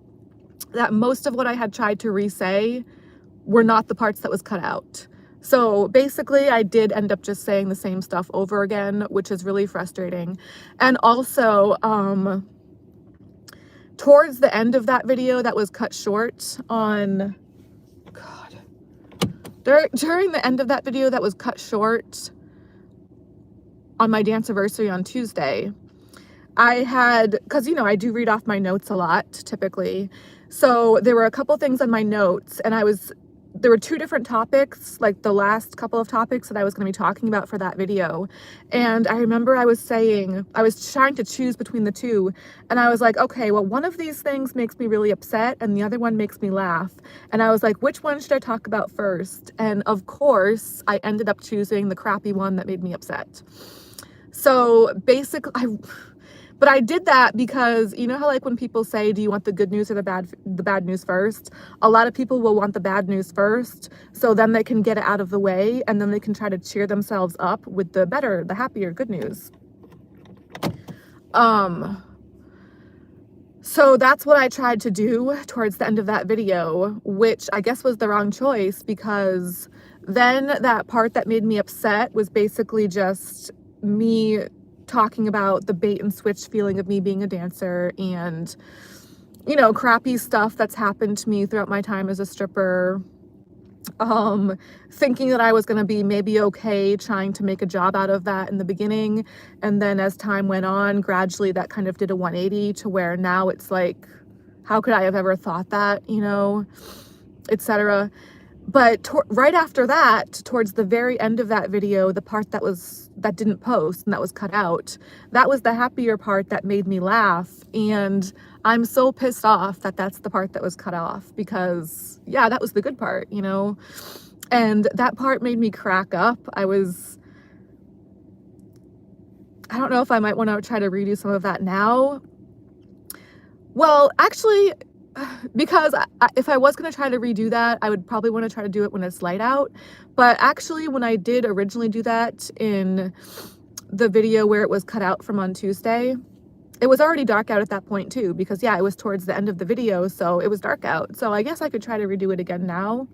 that most of what I had tried to re-say were not the parts that was cut out. So basically I did end up just saying the same stuff over again, which is really frustrating. And also, towards the end of that video that was cut short on, during the end of that video that was cut short on my Dance-iversary on Tuesday, I had, because you know, I do read off my notes a lot typically. So there were a couple things on my notes, and there were two different topics, like the last couple of topics that I was going to be talking about for that video. And I remember I was trying to choose between the two, and I was like, okay, well, one of these things makes me really upset and the other one makes me laugh. And I was like, which one should I talk about first? And of course, I ended up choosing the crappy one that made me upset. So basically, but I did that because, you know how like when people say, do you want the good news or the bad news first? A lot of people will want the bad news first, so then they can get it out of the way, and then they can try to cheer themselves up with the happier good news. So that's what I tried to do towards the end of that video, which I guess was the wrong choice, because then that part that made me upset was basically just me talking about the bait and switch feeling of me being a dancer and, you know, crappy stuff that's happened to me throughout my time as a stripper. Thinking that I was going to be maybe okay trying to make a job out of that in the beginning. And then as time went on, gradually that kind of did a 180 to where now it's like, how could I have ever thought that, you know, etc. But right after that, towards the very end of that video, the part that didn't post and that was cut out, that was the happier part that made me laugh. And I'm so pissed off that that's the part that was cut off, because yeah, that was the good part, you know, and that part made me crack up. I don't know if I might want to try to redo some of that now. Well, actually, because if I was going to try to redo that, I would probably want to try to do it when it's light out. But actually, when I did originally do that in the video where it was cut out from on Tuesday, it was already dark out at that point too, because yeah, it was towards the end of the video, so it was dark out. So I guess I could try to redo it again now,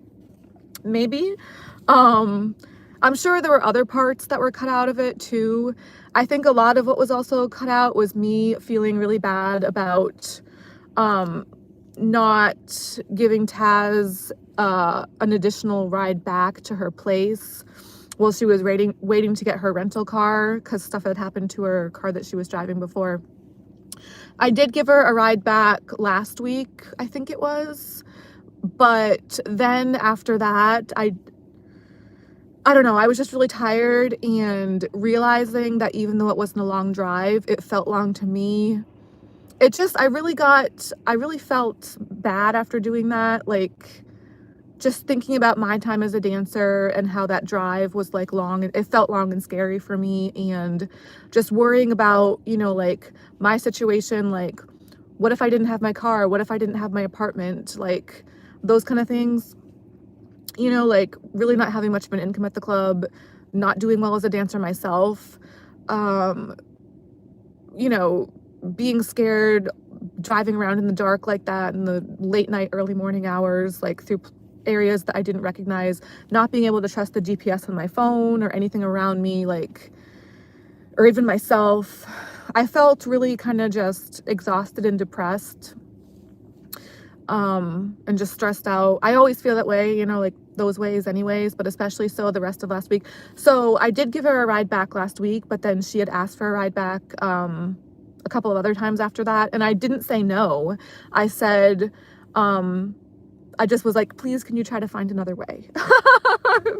maybe. I'm sure there were other parts that were cut out of it too. I think a lot of what was also cut out was me feeling really bad about not giving Taz an additional ride back to her place while she was waiting to get her rental car, because stuff had happened to her car that she was driving before. I did give her a ride back last week, I think it was, but then after that, I don't know, I was just really tired, and realizing that even though it wasn't a long drive, it felt long to me. It just, I really felt bad after doing that, like just thinking about my time as a dancer and how that drive was like long. It felt long and scary for me, and just worrying about, you know, like my situation, like what if I didn't have my car? What if I didn't have my apartment? Like those kind of things, you know, like really not having much of an income at the club, not doing well as a dancer myself, you know, being scared, driving around in the dark like that in the late night, early morning hours, like through areas that I didn't recognize, not being able to trust the GPS on my phone or anything around me, like, or even myself. I felt really kind of just exhausted and depressed, and just stressed out. I always feel that way, you know, like those ways anyways, but especially so the rest of last week. So I did give her a ride back last week, but then she had asked for a ride back a couple of other times after that, and I didn't say no. I said, I just was like, please, can you try to find another way?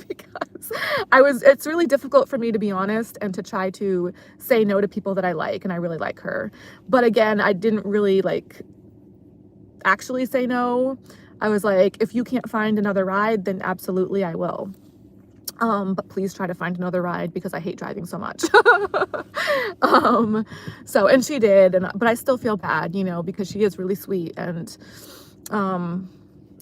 Because it's really difficult for me, to be honest, and to try to say no to people that I like, and I really like her. But again, I didn't really like actually say no. I was like, if you can't find another ride, then absolutely I will. But please try to find another ride because I hate driving so much. And she did, but I still feel bad, you know, because she is really sweet, and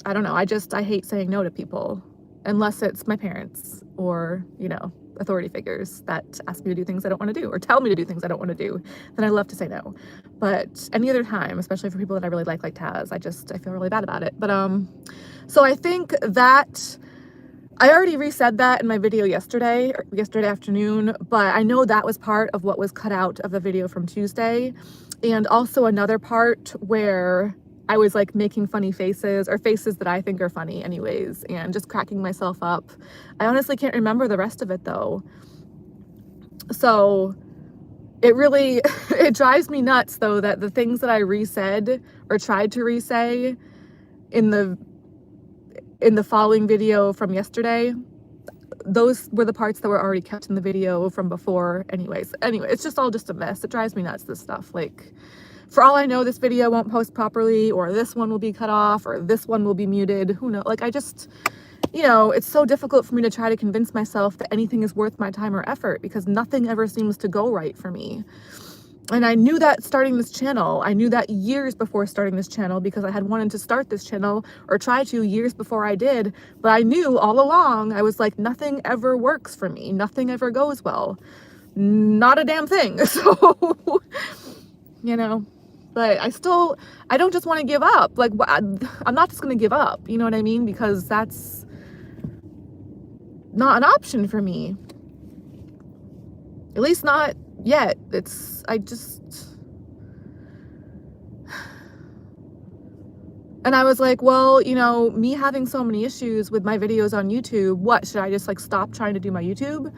I don't know, I hate saying no to people, unless it's my parents or, you know, authority figures that ask me to do things I don't want to do or tell me to do things I don't want to do. Then I love to say no. But any other time, especially for people that I really like Taz, I feel really bad about it. But so I think that I already resaid that in my video yesterday afternoon, but I know that was part of what was cut out of the video from Tuesday. And also another part where I was like making funny faces, or faces that I think are funny anyways, and just cracking myself up. I honestly can't remember the rest of it though. So it really, it drives me nuts though that the things that I resaid or tried to re-say in the following video from yesterday, those were the parts that were already kept in the video from before anyways. Anyway, it's just all just a mess. It drives me nuts, this stuff. Like, for all I know, this video won't post properly, or this one will be cut off, or this one will be muted. Who knows? Like, I just, you know, it's so difficult for me to try to convince myself that anything is worth my time or effort, because nothing ever seems to go right for me. And I knew that starting this channel. I knew that years before starting this channel, because I had wanted to start this channel, or try to, years before I did. But I knew all along, I was like, nothing ever works for me. Nothing ever goes well. Not a damn thing. So, you know, but I don't just want to give up. Like, I'm not just going to give up. You know what I mean? Because that's not an option for me. At least not yet. And I was like, well, you know, me having so many issues with my videos on YouTube, what, should I just like stop trying to do my YouTube?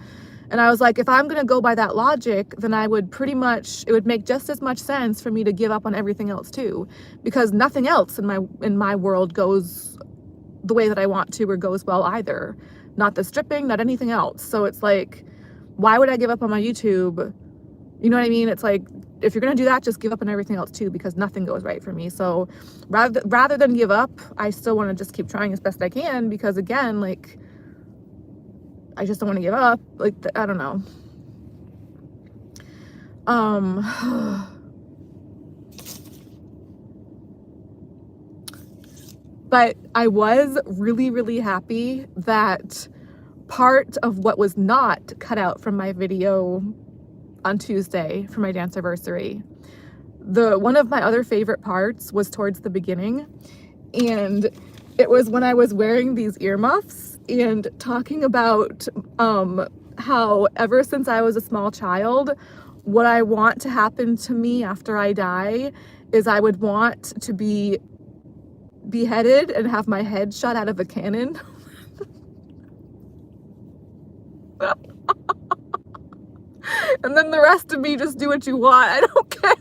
And I was like, if I'm going to go by that logic, then it would make just as much sense for me to give up on everything else too, because nothing else in my world goes the way that I want to, or goes well either. Not the stripping, not anything else. So it's like, why would I give up on my YouTube? You know what I mean? It's like, if you're going to do that, just give up on everything else too, because nothing goes right for me. So rather than give up, I still want to just keep trying as best I can, because again, like, I just don't want to give up. Like, I don't know. But I was really, really happy that part of what was not cut out from my video on Tuesday for my dance anniversary, one of my other favorite parts was towards the beginning, and it was when I was wearing these earmuffs and talking about how ever since I was a small child, what I want to happen to me after I die is I would want to be beheaded and have my head shot out of a cannon. And then the rest of me, just do what you want. I don't care.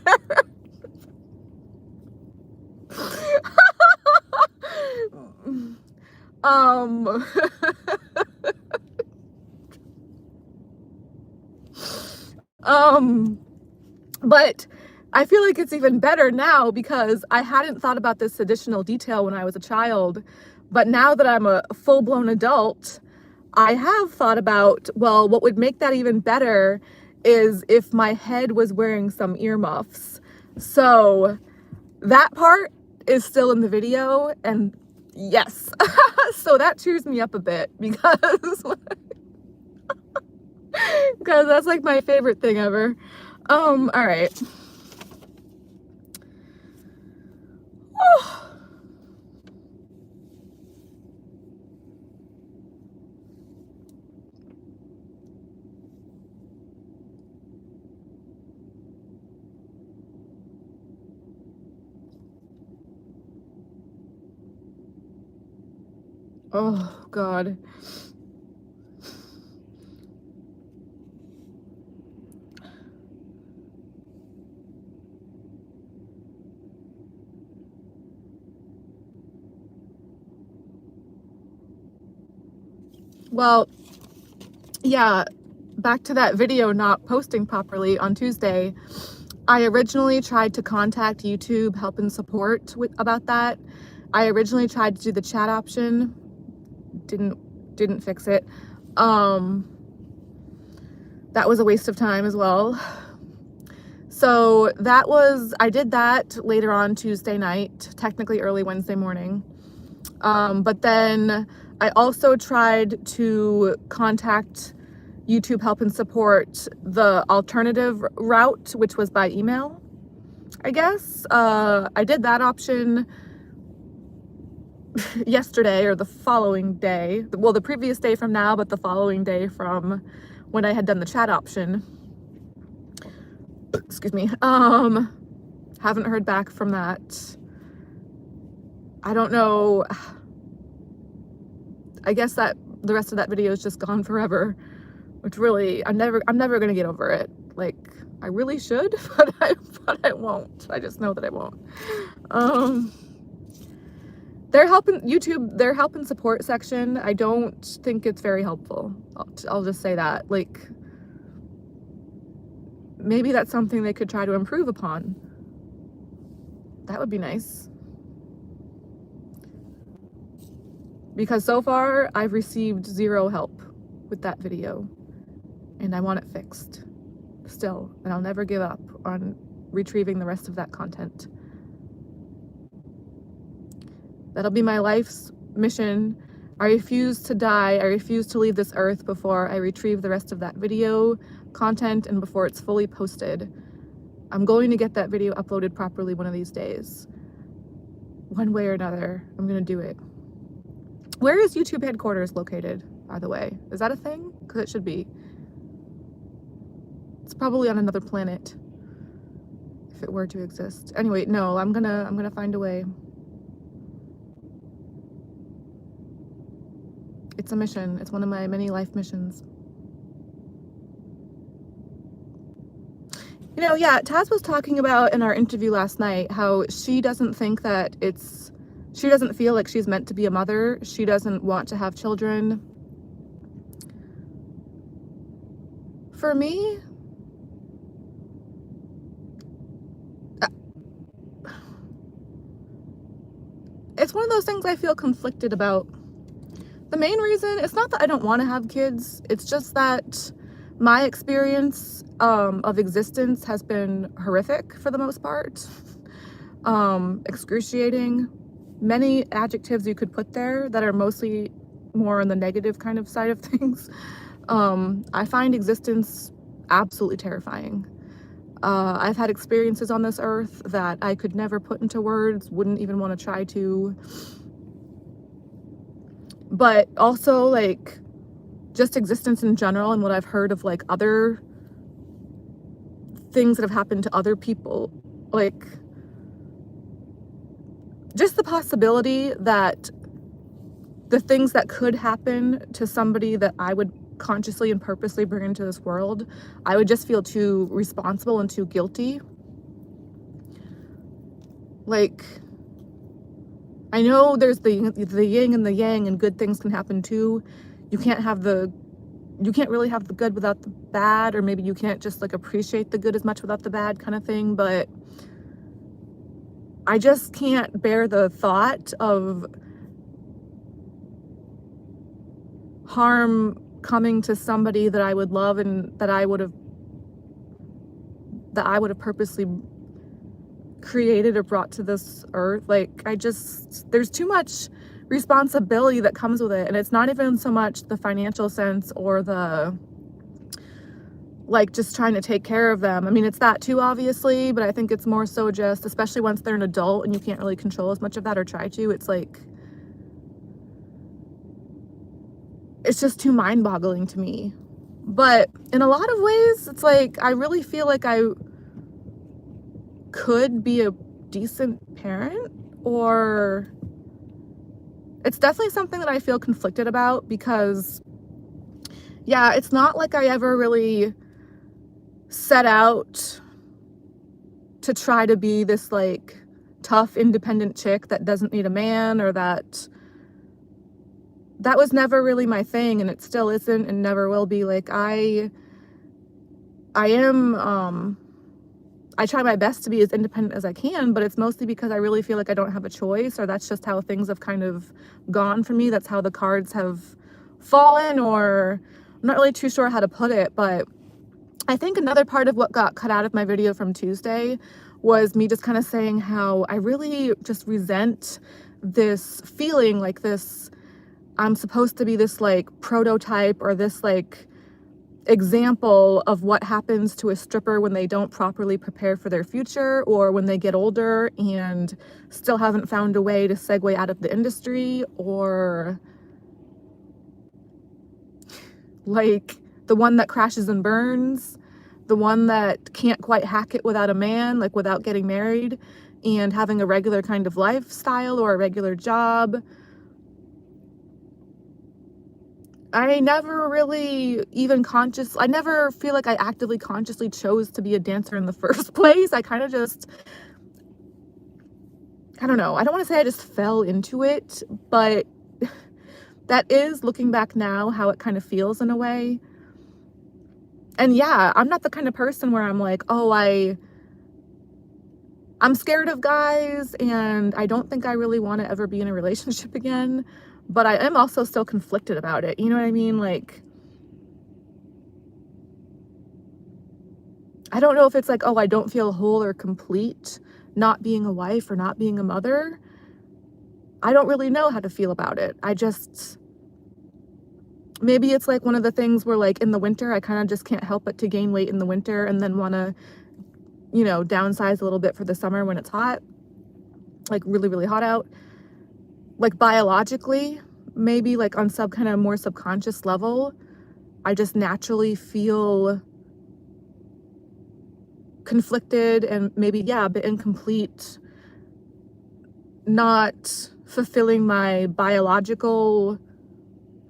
But I feel like it's even better now, because I hadn't thought about this additional detail when I was a child, but now that I'm a full-blown adult, I have thought about, well, what would make that even better is if my head was wearing some earmuffs. So that part is still in the video, and yes. So that cheers me up a bit, because that's like my favorite thing ever. All right. Oh, God. Well, yeah, back to that video not posting properly on Tuesday. I originally tried to contact YouTube help and support about that. I originally tried to do the chat option. Didn't fix it. That was a waste of time as well. So I did that later on Tuesday night, technically early Wednesday morning. But then I also tried to contact YouTube help and support the alternative route, which was by email, I guess. I did that option yesterday, or the following day. Well, the previous day from now, but the following day from when I had done the chat option. Excuse me. Haven't heard back from that. I don't know. I guess that the rest of that video is just gone forever, which really, I'm never gonna get over it. Like, I really should, but I won't. I just know that I won't. Their help and support section, I don't think it's very helpful. I'll just say that. Like, maybe that's something they could try to improve upon. That would be nice. Because so far, I've received 0 help with that video, and I want it fixed still, and I'll never give up on retrieving the rest of that content. That'll be my life's mission. I refuse to die. I refuse to leave this earth before I retrieve the rest of that video content and before it's fully posted. I'm going to get that video uploaded properly one of these days. One way or another, I'm gonna do it. Where is YouTube headquarters located, by the way? Is that a thing? Because it should be. It's probably on another planet, if it were to exist. Anyway, no, I'm gonna find a way. It's a mission. It's one of my many life missions. You know, yeah, Taz was talking about in our interview last night how she doesn't think that she doesn't feel like she's meant to be a mother. She doesn't want to have children. For me, it's one of those things I feel conflicted about. The main reason, it's not that I don't want to have kids, it's just that my experience of existence has been horrific for the most part. Excruciating. Many adjectives you could put there that are mostly more on the negative kind of side of things. I find existence absolutely terrifying. I've had experiences on this earth that I could never put into words, wouldn't even want to try to. But also, like, just existence in general and what I've heard of, like, other things that have happened to other people. Like, just the possibility that the things that could happen to somebody that I would consciously and purposely bring into this world, I would just feel too responsible and too guilty. Like, I know there's the yin and the yang, and good things can happen too. You can't really have the good without the bad, or maybe you can't just like appreciate the good as much without the bad kind of thing, but I just can't bear the thought of harm coming to somebody that I would love and that I would have purposely created or brought to this earth. Like, there's too much responsibility that comes with it, and it's not even so much the financial sense or the, like, just trying to take care of them. I mean, it's that too, obviously, but I think it's more so just, especially once they're an adult and you can't really control as much of that or try to, it's like, it's just too mind-boggling to me. But in a lot of ways, it's like, I really feel like I could be a decent parent, or it's definitely something that I feel conflicted about because, yeah, it's not like I ever really set out to try to be this like tough, independent chick that doesn't need a man, or that was never really my thing, and it still isn't and never will be. Like I try my best to be as independent as I can, but it's mostly because I really feel like I don't have a choice, or that's just how things have kind of gone for me. That's how the cards have fallen, or I'm not really too sure how to put it. But I think another part of what got cut out of my video from Tuesday was me just kind of saying how I really just resent this feeling like this, I'm supposed to be this like prototype, or this like example of what happens to a stripper when they don't properly prepare for their future, or when they get older and still haven't found a way to segue out of the industry, or like the one that crashes and burns, the one that can't quite hack it without a man, like without getting married and having a regular kind of lifestyle or a regular job. I never really I never feel like I actively consciously chose to be a dancer in the first place. I kind of just, I don't know. I don't want to say I just fell into it, but that is, looking back now, how it kind of feels in a way. And yeah, I'm not the kind of person where I'm like, oh, I'm scared of guys and I don't think I really want to ever be in a relationship again. But I am also still conflicted about it. You know what I mean? Like, I don't know if it's like, oh, I don't feel whole or complete not being a wife or not being a mother. I don't really know how to feel about it. Maybe it's like one of the things where, like, in the winter, I kind of just can't help but to gain weight in the winter and then want to, downsize a little bit for the summer when it's hot, like really, really hot out. Like biologically, maybe like on kind of more subconscious level, I just naturally feel conflicted and maybe, yeah, a bit incomplete, not fulfilling my biological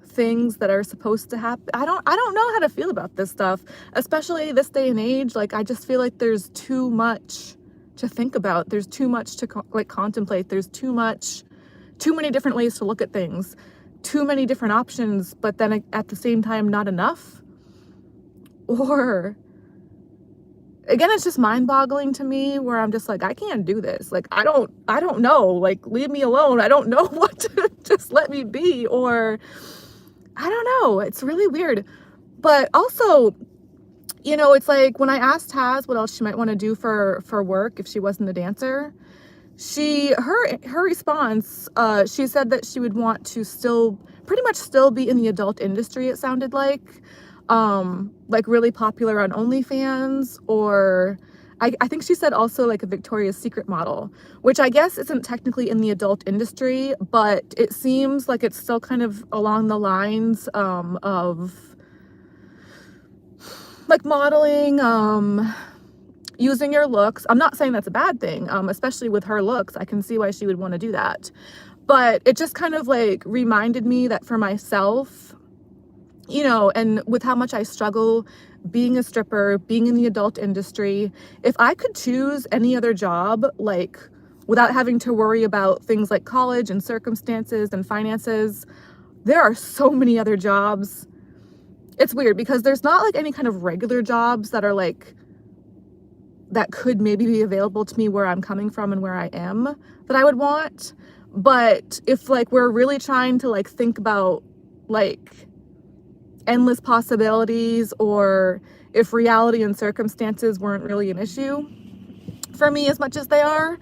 things that are supposed to happen. I don't know how to feel about this stuff, especially this day and age. Like, I just feel like there's too much to think about. There's too much to contemplate. There's too many different ways to look at things, too many different options, but then at the same time, not enough. Or again, it's just mind-boggling to me, where I'm just like, I can't do this. Like, I don't know, like, leave me alone. I don't know what to, just let me be. Or I don't know. It's really weird. But also, it's like when I asked Taz what else she might want to do for work if she wasn't a dancer, her response, she said that she would want to pretty much still be in the adult industry, it sounded like really popular on OnlyFans, or I think she said also like a Victoria's Secret model, which I guess isn't technically in the adult industry, but it seems like it's still kind of along the lines of like modeling, using your looks. I'm not saying that's a bad thing, especially with her looks. I can see why she would want to do that. But it just kind of like reminded me that for myself, and with how much I struggle being a stripper, being in the adult industry, if I could choose any other job, like without having to worry about things like college and circumstances and finances, there are so many other jobs. It's weird because there's not like any kind of regular jobs that are like, that could maybe be available to me where I'm coming from and where I am, that I would want. But if like we're really trying to like think about like endless possibilities, or if reality and circumstances weren't really an issue for me as much as they are,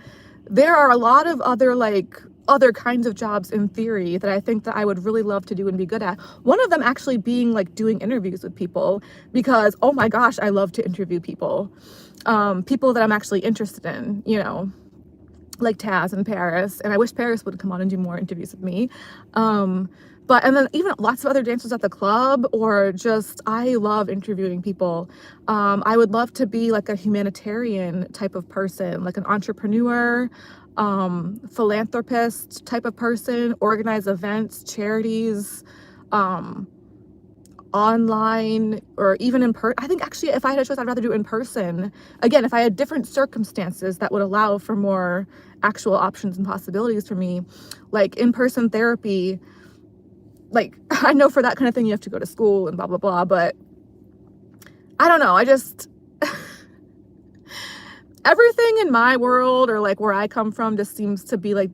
there are a lot of other kinds of jobs in theory that I think that I would really love to do and be good at. One of them actually being like doing interviews with people, because oh my gosh, I love to interview people that I'm actually interested in, like Taz and Paris. And I wish Paris would come on and do more interviews with me. And then even lots of other dancers at the club, or just, I love interviewing people. I would love to be like a humanitarian type of person, like an entrepreneur, philanthropist type of person, organize events, charities, online, or even in person. I think actually if I had a choice, I'd rather do in person. Again, if I had different circumstances that would allow for more actual options and possibilities for me, like in-person therapy. Like, I know for that kind of thing you have to go to school and blah blah blah, but I don't know, I just everything in my world, or like where I come from, just seems to be like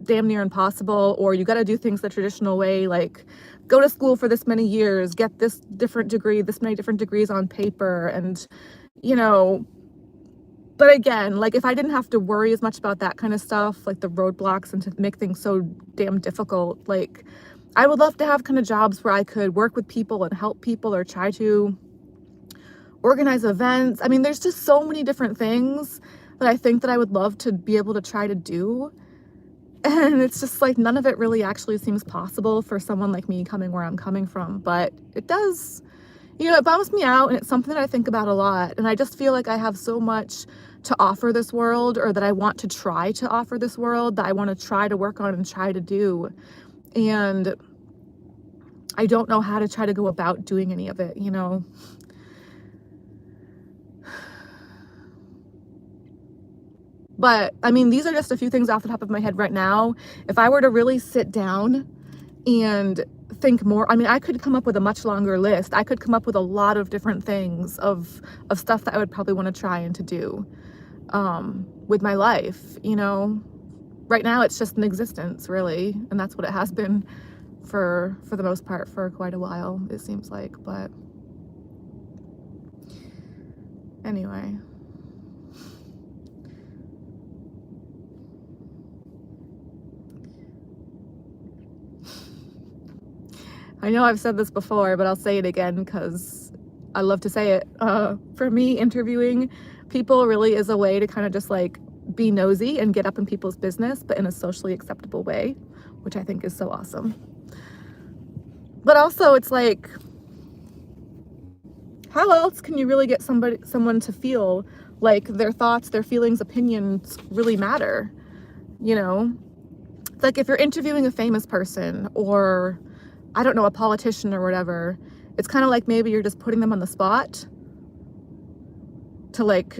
damn near impossible. Or you got to do things the traditional way, like go to school for this many years, get this different degree, this many different degrees on paper, and you know. But again, like if I didn't have to worry as much about that kind of stuff, like the roadblocks, and to make things so damn difficult, like I would love to have kind of jobs where I could work with people and help people, or try to organize events. I mean, there's just so many different things that I think that I would love to be able to try to do. And it's just like none of it really actually seems possible for someone like me coming where I'm coming from. But it does, it bums me out, and it's something that I think about a lot. And I just feel like I have so much to offer this world, or that I want to try to offer this world, that I want to try to work on and try to do. And I don't know how to try to go about doing any of it, But I mean, these are just a few things off the top of my head right now. If I were to really sit down and think more, I mean, I could come up with a much longer list. I could come up with a lot of different things of stuff that I would probably want to try and to do with my life. Right now it's just an existence, really, and that's what it has been for the most part for quite a while, it seems like. But anyway, I know I've said this before, but I'll say it again because I love to say it. For me, interviewing people really is a way to kind of just like be nosy and get up in people's business, but in a socially acceptable way, which I think is so awesome. But also it's like, how else can you really get someone to feel like their thoughts, their feelings, opinions really matter? It's like if you're interviewing a famous person, or I don't know, a politician or whatever, it's kind of like maybe you're just putting them on the spot to like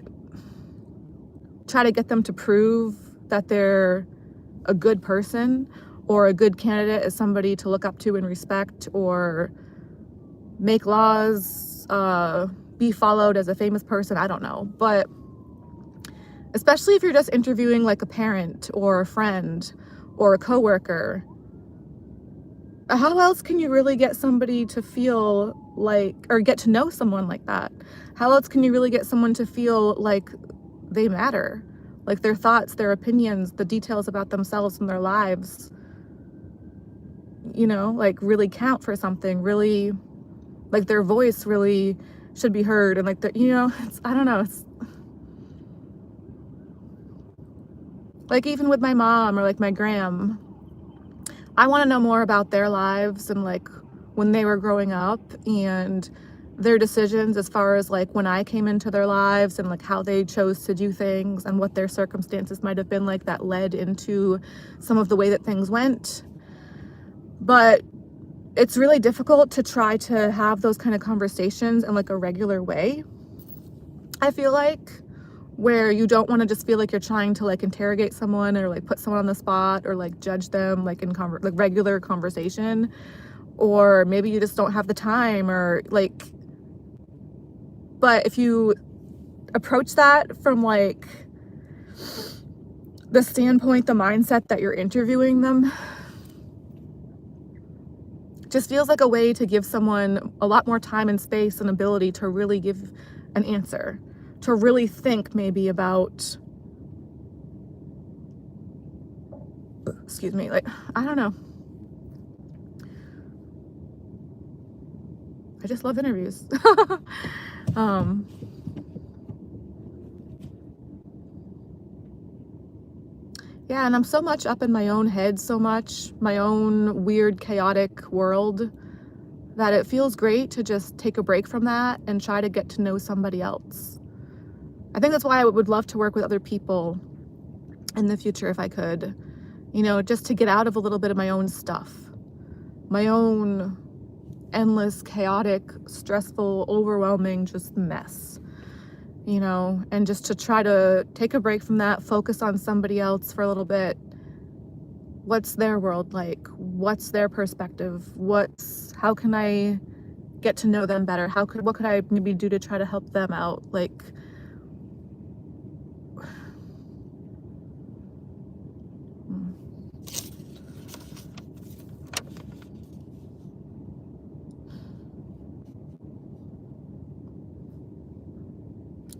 try to get them to prove that they're a good person, or a good candidate as somebody to look up to and respect, or make laws, be followed as a famous person. I don't know. But especially if you're just interviewing like a parent or a friend or a coworker, how else can you really get somebody to feel like, or get to know someone like that? How else can you really get someone to feel like they matter? Like their thoughts, their opinions, the details about themselves and their lives, like really count for something, really, like their voice really should be heard. And like, I don't know, it's like even with my mom or like my gram, I want to know more about their lives and like when they were growing up, and their decisions as far as like when I came into their lives, and like how they chose to do things, and what their circumstances might have been like that led into some of the way that things went. But it's really difficult to try to have those kind of conversations in like a regular way, I feel like, where you don't want to just feel like you're trying to like interrogate someone, or like put someone on the spot, or like judge them like in like regular conversation. Or maybe you just don't have the time, or like, but if you approach that from like the standpoint, the mindset that you're interviewing them, just feels like a way to give someone a lot more time and space and ability to really give an answer, to really think maybe about, excuse me, like, I don't know. I just love interviews. Yeah, and I'm so much up in my own head, so much, my own weird, chaotic world, that it feels great to just take a break from that and try to get to know somebody else. I think that's why I would love to work with other people in the future if I could, you know, just to get out of a little bit of my own stuff, my own endless, chaotic, stressful, overwhelming, just mess, you know, and just to try to take a break from that, focus on somebody else for a little bit. What's their world like? What's their perspective? How can I get to know them better? What could I maybe do to try to help them out? Like,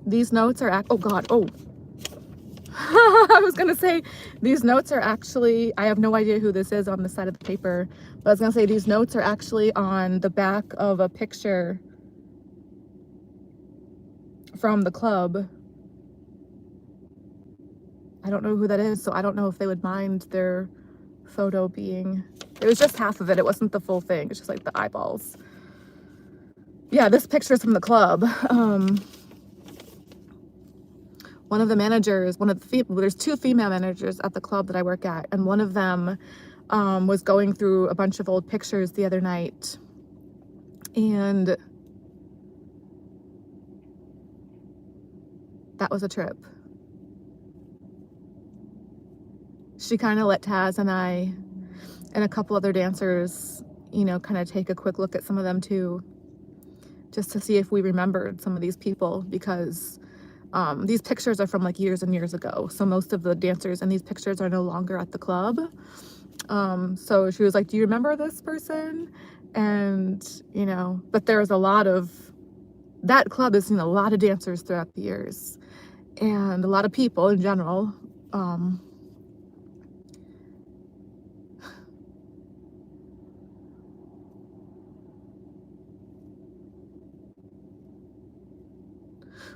these notes are oh God, oh. I was gonna say, these notes are actually, I have no idea who this is on the side of the paper, but I was gonna say these notes are actually on the back of a picture from the club. I don't know who that is, so I don't know if they would mind their photo being, it was just half of it. It wasn't the full thing. It's just like the eyeballs. Yeah, this picture's from the club. One of the managers, there's 2 female managers at the club that I work at, and one of them was going through a bunch of old pictures the other night, and that was a trip. She kind of let Taz and I and a couple other dancers, you know, kind of take a quick look at some of them too, just to see if we remembered some of these people, because these pictures are from like years and years ago. So most of the dancers in these pictures are no longer at the club. So she was like, do you remember this person? And, you know, but there's that club has seen a lot of dancers throughout the years, and a lot of people in general.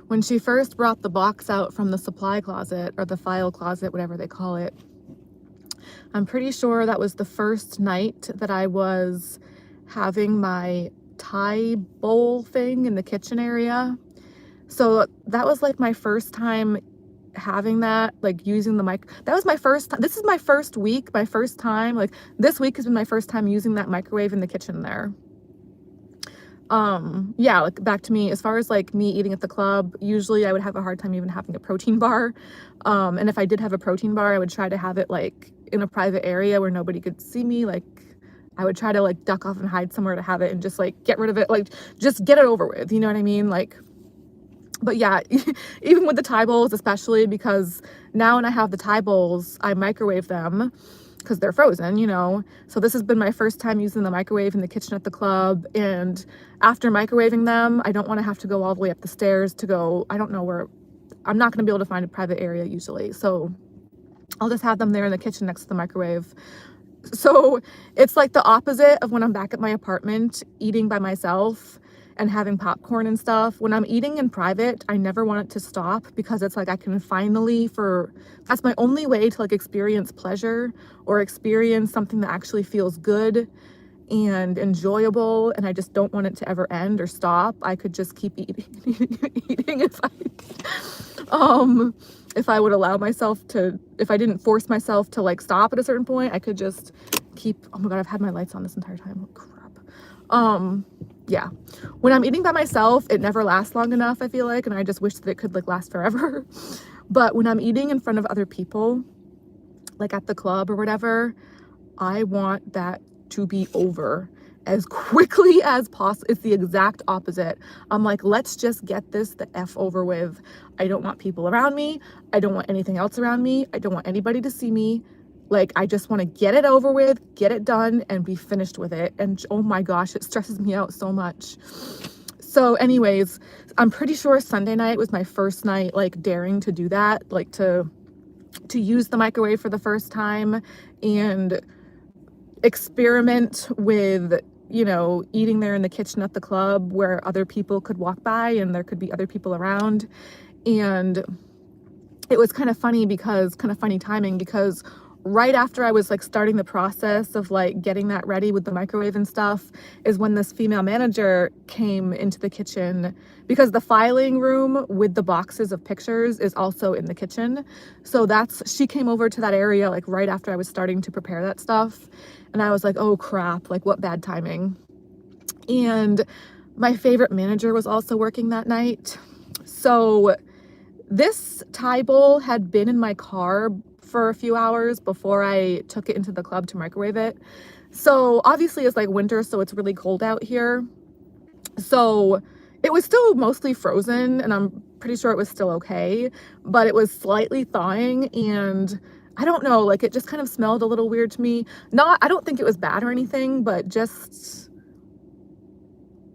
When she first brought the box out from the supply closet, or the file closet, whatever they call it, I'm pretty sure that was the first night that I was having my Thai bowl thing in the kitchen area. So that was like my first time having that, like using the mic. That was my first time. This is my first week, my first time. Like this week has been my first time using that microwave in the kitchen there. Yeah, like back to me, as far as like me eating at the club, usually I would have a hard time even having a protein bar. And if I did have a protein bar, I would try to have it like in a private area where nobody could see me. Like I would try to like duck off and hide somewhere to have it and just like get rid of it, like just get it over with, you know what I mean? Like, but yeah, even with the Thai bowls, especially because now when I have the Thai bowls, I microwave them because they're frozen, you know. So this has been my first time using the microwave in the kitchen at the club, and after microwaving them, I don't want to have to go all the way up the stairs to go, I don't know where, I'm not going to be able to find a private area usually, so I'll just have them there in the kitchen next to the microwave. So it's like the opposite of when I'm back at my apartment eating by myself and having popcorn and stuff. When I'm eating in private, I never want it to stop, because it's like I can finally, that's my only way to like experience pleasure or experience something that actually feels good and enjoyable, and I just don't want it to ever end or stop. I could just keep eating if I would allow myself to, if I didn't force myself to like stop at a certain point, I could just keep, oh my God, I've had my lights on this entire time. Oh crap. Yeah, when I'm eating by myself, it never lasts long enough, I feel like, and I just wish that it could like last forever. But when I'm eating in front of other people, like at the club or whatever, I want that to be over as quickly as possible. It's the exact opposite. I'm like, let's just get this the F over with. I don't want people around me. I don't want anything else around me. I don't want anybody to see me. Like, I just want to get it over with, get it done, and be finished with it. And oh my gosh, it stresses me out so much. So anyways, I'm pretty sure Sunday night was my first night like daring to do that, like to use the microwave for the first time and experiment with, you know, eating there in the kitchen at the club where other people could walk by and there could be other people around. And it was kind of funny timing, because right after I was like starting the process of like getting that ready with the microwave and stuff is when this female manager came into the kitchen, because the filing room with the boxes of pictures is also in the kitchen. So she came over to that area like right after I was starting to prepare that stuff. And I was like, oh crap, like what bad timing. And my favorite manager was also working that night. So this Thai bowl had been in my car for a few hours before I took it into the club to microwave it. So obviously it's like winter, so it's really cold out here. So it was still mostly frozen, and I'm pretty sure it was still okay, but it was slightly thawing, and I don't know, like it just kind of smelled a little weird to me. I don't think it was bad or anything, but just,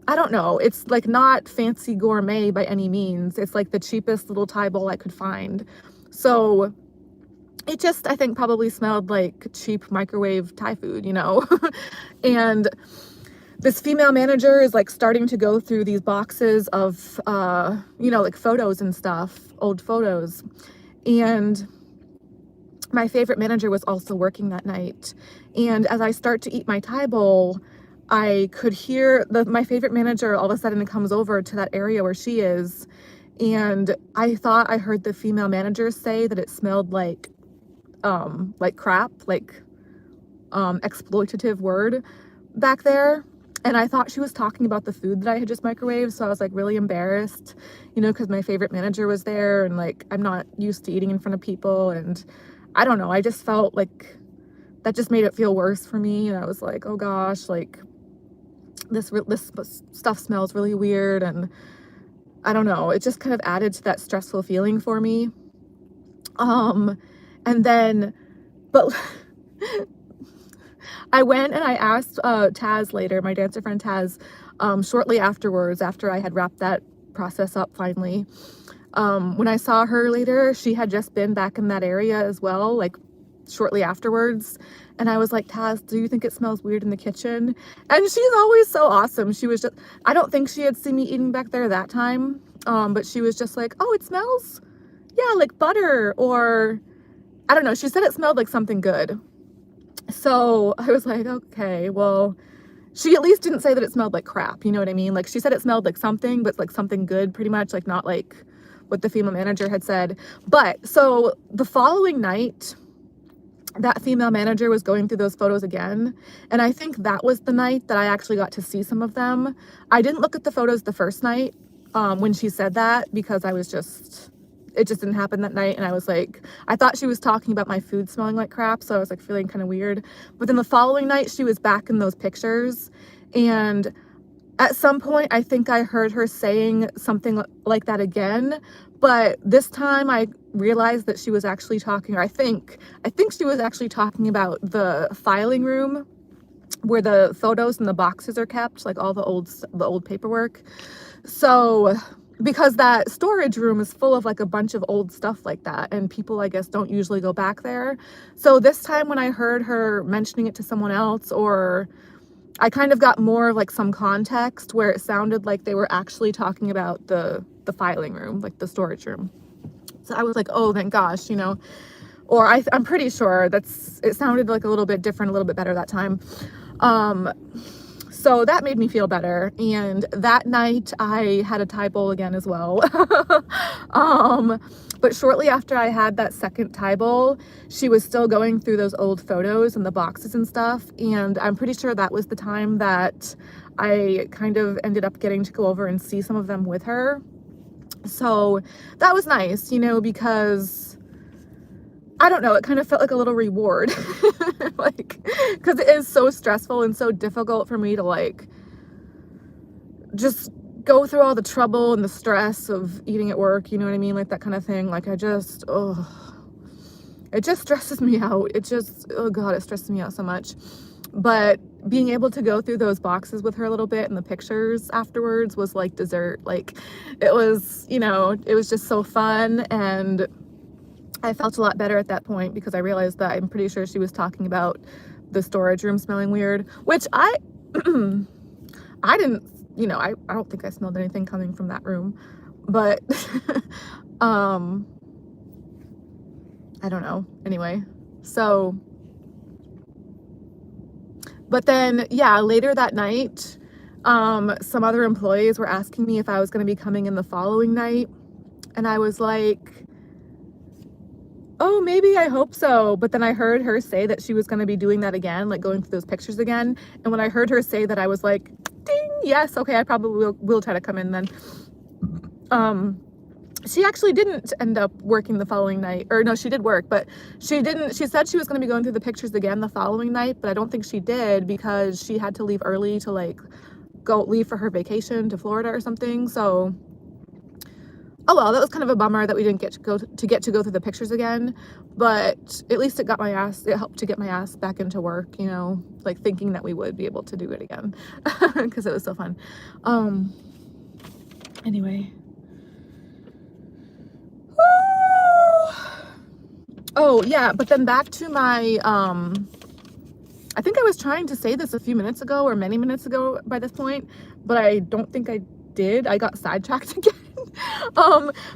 I don't know. It's like not fancy gourmet by any means. It's like the cheapest little Thai bowl I could find. So it just, I think, probably smelled like cheap microwave Thai food, you know? And this female manager is like starting to go through these boxes of, you know, like photos and stuff, old photos. And my favorite manager was also working that night. And as I start to eat my Thai bowl, I could hear my favorite manager all of a sudden comes over to that area where she is. And I thought I heard the female manager say that it smelled like crap, like exploitative word back there. And I thought she was talking about the food that I had just microwaved. So I was like really embarrassed, you know, because my favorite manager was there, and like I'm not used to eating in front of people. And I don't know, I just felt like that just made it feel worse for me. And I was like, oh gosh, like this stuff smells really weird. And I don't know, it just kind of added to that stressful feeling for me. And then, but I went and I asked Taz later, my dancer friend Taz, shortly afterwards, after I had wrapped that process up finally. When I saw her later, she had just been back in that area as well, like shortly afterwards. And I was like, Taz, do you think it smells weird in the kitchen? And she's always so awesome. She was just, I don't think she had seen me eating back there that time. But she was just like, oh, it smells, yeah, like butter, or I don't know. She said it smelled like something good. So I was like, okay, well, she at least didn't say that it smelled like crap. You know what I mean? Like she said it smelled like something, but like something good, pretty much, like not like what the female manager had said. But so the following night, that female manager was going through those photos again. And I think that was the night that I actually got to see some of them. I didn't look at the photos the first night when she said that, because I was just, it just didn't happen that night. And I was like, I thought she was talking about my food smelling like crap. So I was like feeling kind of weird. But then the following night, she was back in those pictures. And at some point, I think I heard her saying something like that again. But this time I realized that she was actually talking, or I think she was actually talking about the filing room where the photos and the boxes are kept, like all the old paperwork. So because that storage room is full of like a bunch of old stuff like that, and people, I guess, don't usually go back there. So this time when I heard her mentioning it to someone else, or I kind of got more of like some context where it sounded like they were actually talking about the filing room, like the storage room. So I was like, oh, thank gosh, you know, or I'm pretty sure it sounded like a little bit different, a little bit better that time. So that made me feel better. And that night I had a Thai bowl again as well. But shortly after I had that second Thai bowl, she was still going through those old photos and the boxes and stuff. And I'm pretty sure that was the time that I kind of ended up getting to go over and see some of them with her. So that was nice, you know, because I don't know, it kind of felt like a little reward. Like, because it is so stressful and so difficult for me to like just go through all the trouble and the stress of eating at work, you know what I mean? Like that kind of thing. Like it just stresses me out. Oh God, it stresses me out so much. But being able to go through those boxes with her a little bit and the pictures afterwards was like dessert. Like it was, you know, it was just so fun. And I felt a lot better at that point because I realized that I'm pretty sure she was talking about the storage room smelling weird, which I didn't, you know, I don't think I smelled anything coming from that room, but I don't know. Anyway, So, but then, yeah, later that night, some other employees were asking me if I was going to be coming in the following night. And I was like, oh, maybe, I hope so. But then I heard her say that she was going to be doing that again, like going through those pictures again. And when I heard her say that, I was like, ding, yes, okay, I probably will try to come in then. She actually didn't end up working the following night, or no, she did work, but she said she was going to be going through the pictures again the following night, but I don't think she did because she had to leave early to like leave for her vacation to Florida or something. So, oh well, that was kind of a bummer that we didn't get to go through the pictures again, but at least it helped to get my ass back into work, you know, like thinking that we would be able to do it again because it was so fun. Anyway. Oh yeah, but then back to my I think I was trying to say this a few minutes ago or many minutes ago by this point, but I don't think I did. I got sidetracked again.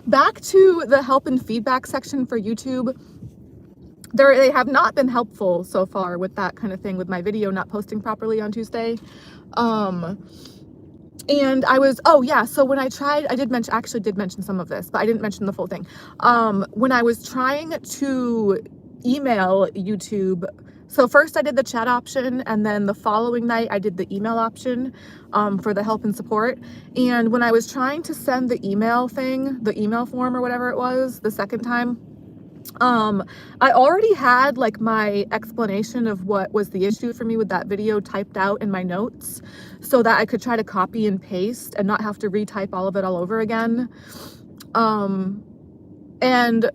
Back to the help and feedback section for YouTube. They have not been helpful so far with that kind of thing, with my video not posting properly on Tuesday. And I was, oh yeah, so when I tried, I did mention some of this, but I didn't mention the full thing. When I was trying to email YouTube, so first I did the chat option, and then the following night I did the email option for the help and support. And when I was trying to send the email form or whatever it was, the second time, I already had like my explanation of what was the issue for me with that video typed out in my notes so that I could try to copy and paste and not have to retype all of it all over again. And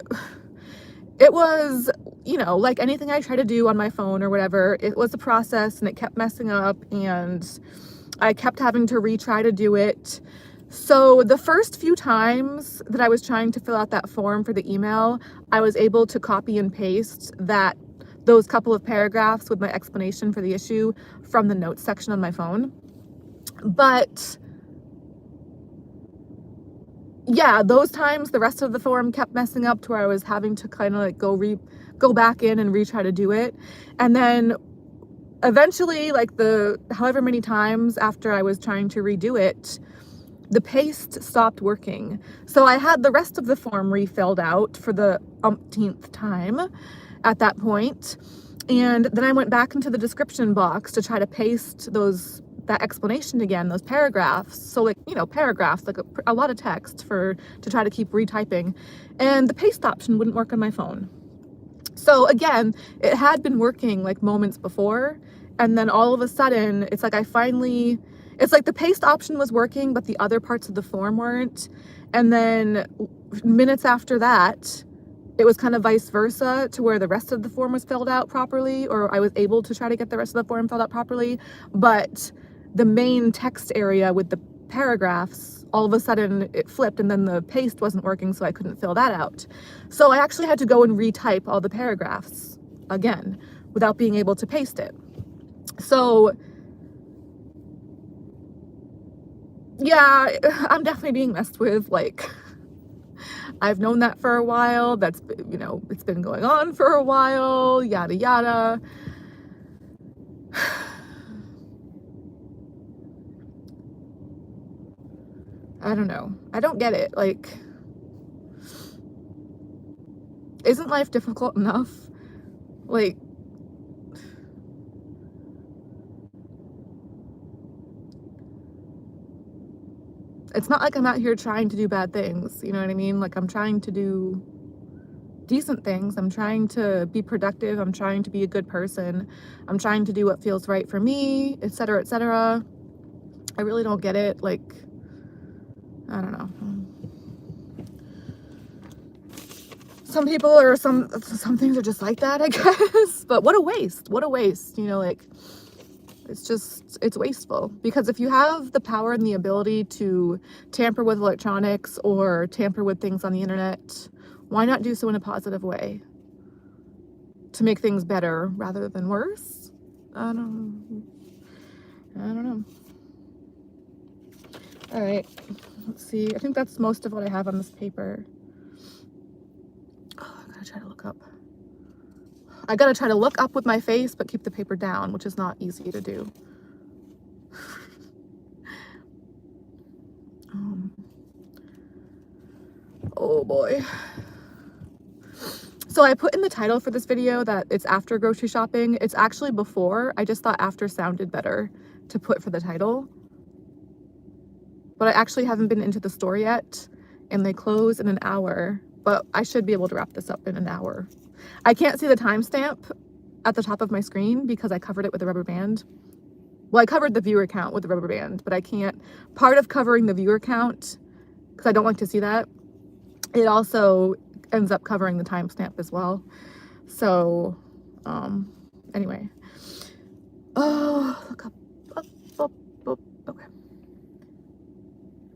it was, you know, like anything I try to do on my phone or whatever, it was a process and it kept messing up and I kept having to retry to do it. So the first few times that I was trying to fill out that form for the email, I was able to copy and paste those couple of paragraphs with my explanation for the issue from the notes section on my phone. But yeah, those times the rest of the form kept messing up to where I was having to kind of like go back in and retry to do it. And then eventually, like however many times after I was trying to redo it, the paste stopped working. So I had the rest of the form refilled out for the umpteenth time at that point. And then I went back into the description box to try to paste that explanation again, those paragraphs. So like, you know, paragraphs, like a lot of text to try to keep retyping. And the paste option wouldn't work on my phone. So again, it had been working like moments before. And then all of a sudden, it's like it's like the paste option was working, but the other parts of the form weren't. And then minutes after that, it was kind of vice versa to where the rest of the form was filled out properly, or I was able to try to get the rest of the form filled out properly. But the main text area with the paragraphs, all of a sudden it flipped and then the paste wasn't working, so I couldn't fill that out. So I actually had to go and retype all the paragraphs again without being able to paste it. So yeah, I'm definitely being messed with. Like, I've known that for a while. That's, you know, it's been going on for a while, yada yada. I don't know. I don't get it. Like, isn't life difficult enough? Like, it's not like I'm out here trying to do bad things, you know what I mean? Like, I'm trying to do decent things. I'm trying to be productive. I'm trying to be a good person. I'm trying to do what feels right for me, etc., etc. I really don't get it. Like, I don't know. Some people or some things are just like that, I guess. But what a waste. What a waste. You know, like, it's wasteful. Because if you have the power and the ability to tamper with electronics or tamper with things on the internet, why not do so in a positive way to make things better rather than worse? I don't know. All right, let's see. I think that's most of what I have on this paper. Oh, I gotta try to look up. I gotta try to look up with my face, but keep the paper down, which is not easy to do. Oh boy. So I put in the title for this video that it's after grocery shopping. It's actually before. I just thought after sounded better to put for the title. But I actually haven't been into the store yet, and they close in an hour, but I should be able to wrap this up in an hour. I can't see the timestamp at the top of my screen because I covered it with a rubber band. Well, I covered the viewer count with the rubber band, but I can't. Part of covering the viewer count, because I don't like to see that, it also ends up covering the timestamp as well. So, anyway. Oh, look up, okay.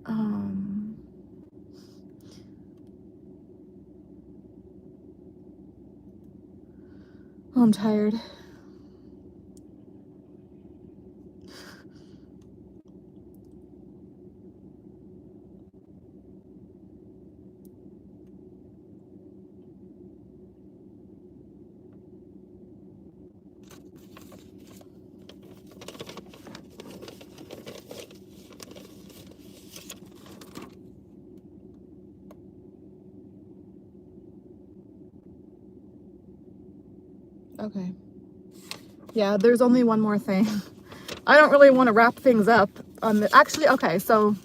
Oh, I'm tired. Okay. Yeah, there's only one more thing. I don't really want to wrap things up on the, actually, okay, so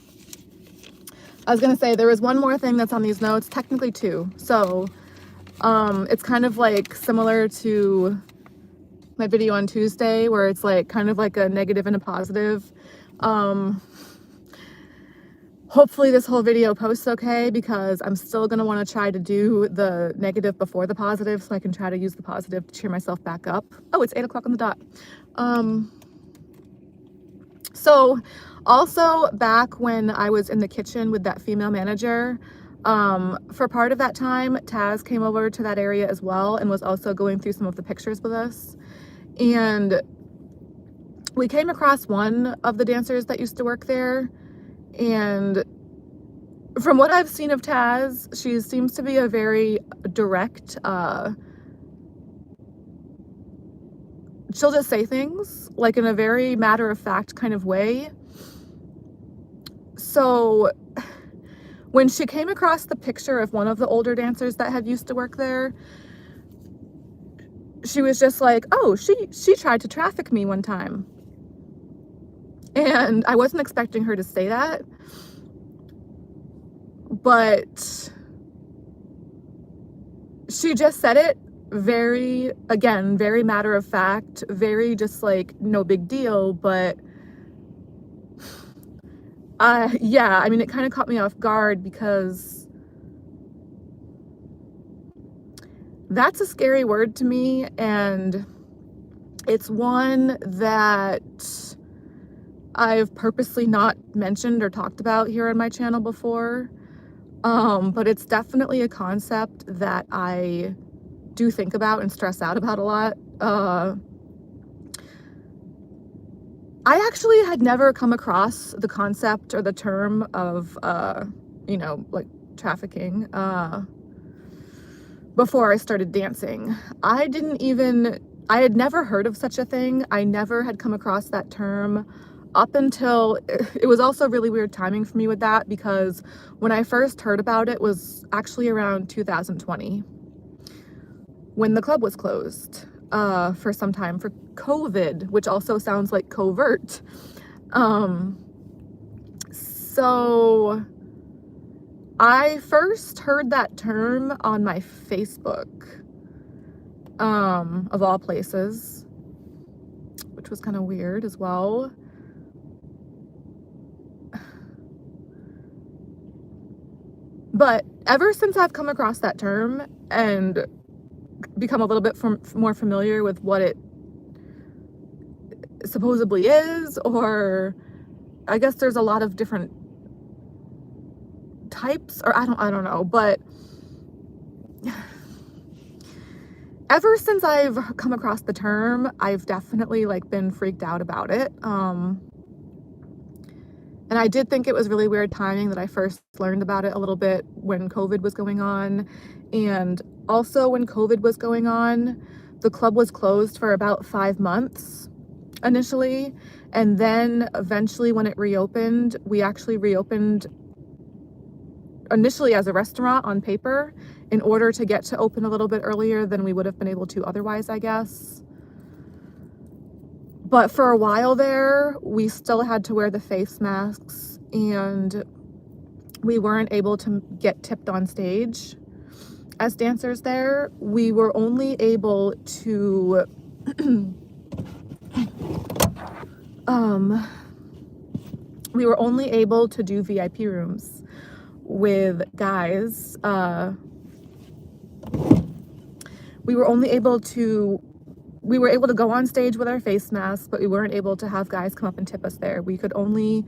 I was gonna say there was one more thing that's on these notes, technically two. So it's kind of like similar to my video on Tuesday where it's like kind of like a negative and a positive. Hopefully this whole video posts okay, because I'm still going to want to try to do the negative before the positive so I can try to use the positive to cheer myself back up. Oh, it's 8 o'clock on the dot. So also back when I was in the kitchen with that female manager, for part of that time, Taz came over to that area as well and was also going through some of the pictures with us. And we came across one of the dancers that used to work there. And from what I've seen of Taz, she seems to be a very direct, she'll just say things like in a very matter-of-fact kind of way. So when she came across the picture of one of the older dancers that had used to work there, she was just like, oh, she tried to traffic me one time. And I wasn't expecting her to say that, but she just said it very, again, very matter of fact, very just like no big deal. But yeah, I mean, it kind of caught me off guard because that's a scary word to me, and it's one that I've purposely not mentioned or talked about here on my channel before, but it's definitely a concept that I do think about and stress out about a lot. I actually had never come across the concept or the term of, you know, like trafficking, before I started dancing. I had never heard of such a thing. I never had come across that term up until, it was also really weird timing for me with that, because when I first heard about it was actually around 2020 when the club was closed for some time for COVID, which also sounds like covert. So I first heard that term on my Facebook, of all places, which was kind of weird as well. But ever since I've come across that term and become a little bit more familiar with what it supposedly is, or I guess there's a lot of different types, or I don't know, but ever since I've come across the term, I've definitely like been freaked out about it. And I did think it was really weird timing that I first learned about it a little bit when COVID was going on. And also when COVID was going on, the club was closed for about 5 months initially, and then eventually when it reopened, we actually reopened initially as a restaurant on paper in order to get to open a little bit earlier than we would have been able to otherwise, I guess. But for a while there, we still had to wear the face masks, and we weren't able to get tipped on stage as dancers there. We were only able to we were only able to do VIP rooms with guys. We were able to go on stage with our face masks, but we weren't able to have guys come up and tip us there. We could only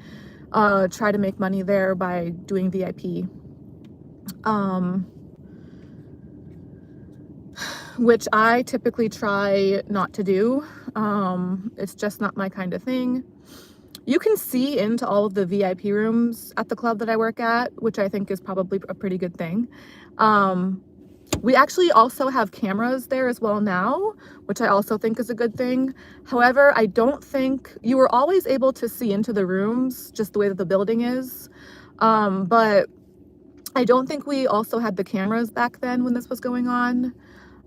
try to make money there by doing VIP, which I typically try not to do. It's just not my kind of thing. You can see into all of the VIP rooms at the club that I work at, which I think is probably a pretty good thing. We actually also have cameras there as well now, which I also think is a good thing. However, I don't think you were always able to see into the rooms, just the way that the building is. But I don't think we also had the cameras back then when this was going on.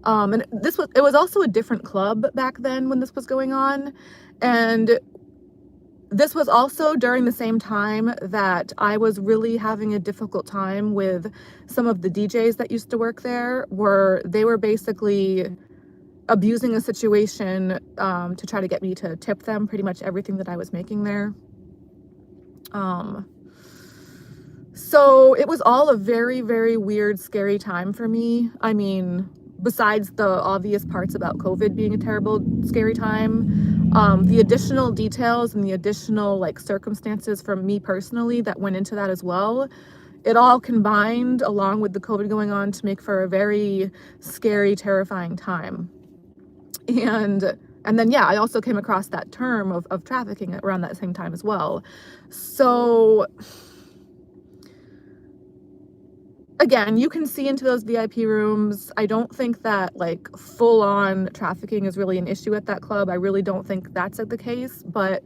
And it was also a different club back then when this was going on. And this was also during the same time that I was really having a difficult time with some of the DJs that used to work there, where they were basically abusing a situation to try to get me to tip them pretty much everything that I was making there. So it was all a very, very weird, scary time for me. I mean, besides the obvious parts about COVID being a terrible, scary time, the additional details and the additional like circumstances from me personally that went into that as well, it all combined along with the COVID going on to make for a very scary, terrifying time. And then, yeah, I also came across that term of trafficking around that same time as well. So again, you can see into those VIP rooms. I don't think that like full-on trafficking is really an issue at that club. I really don't think that's the case, but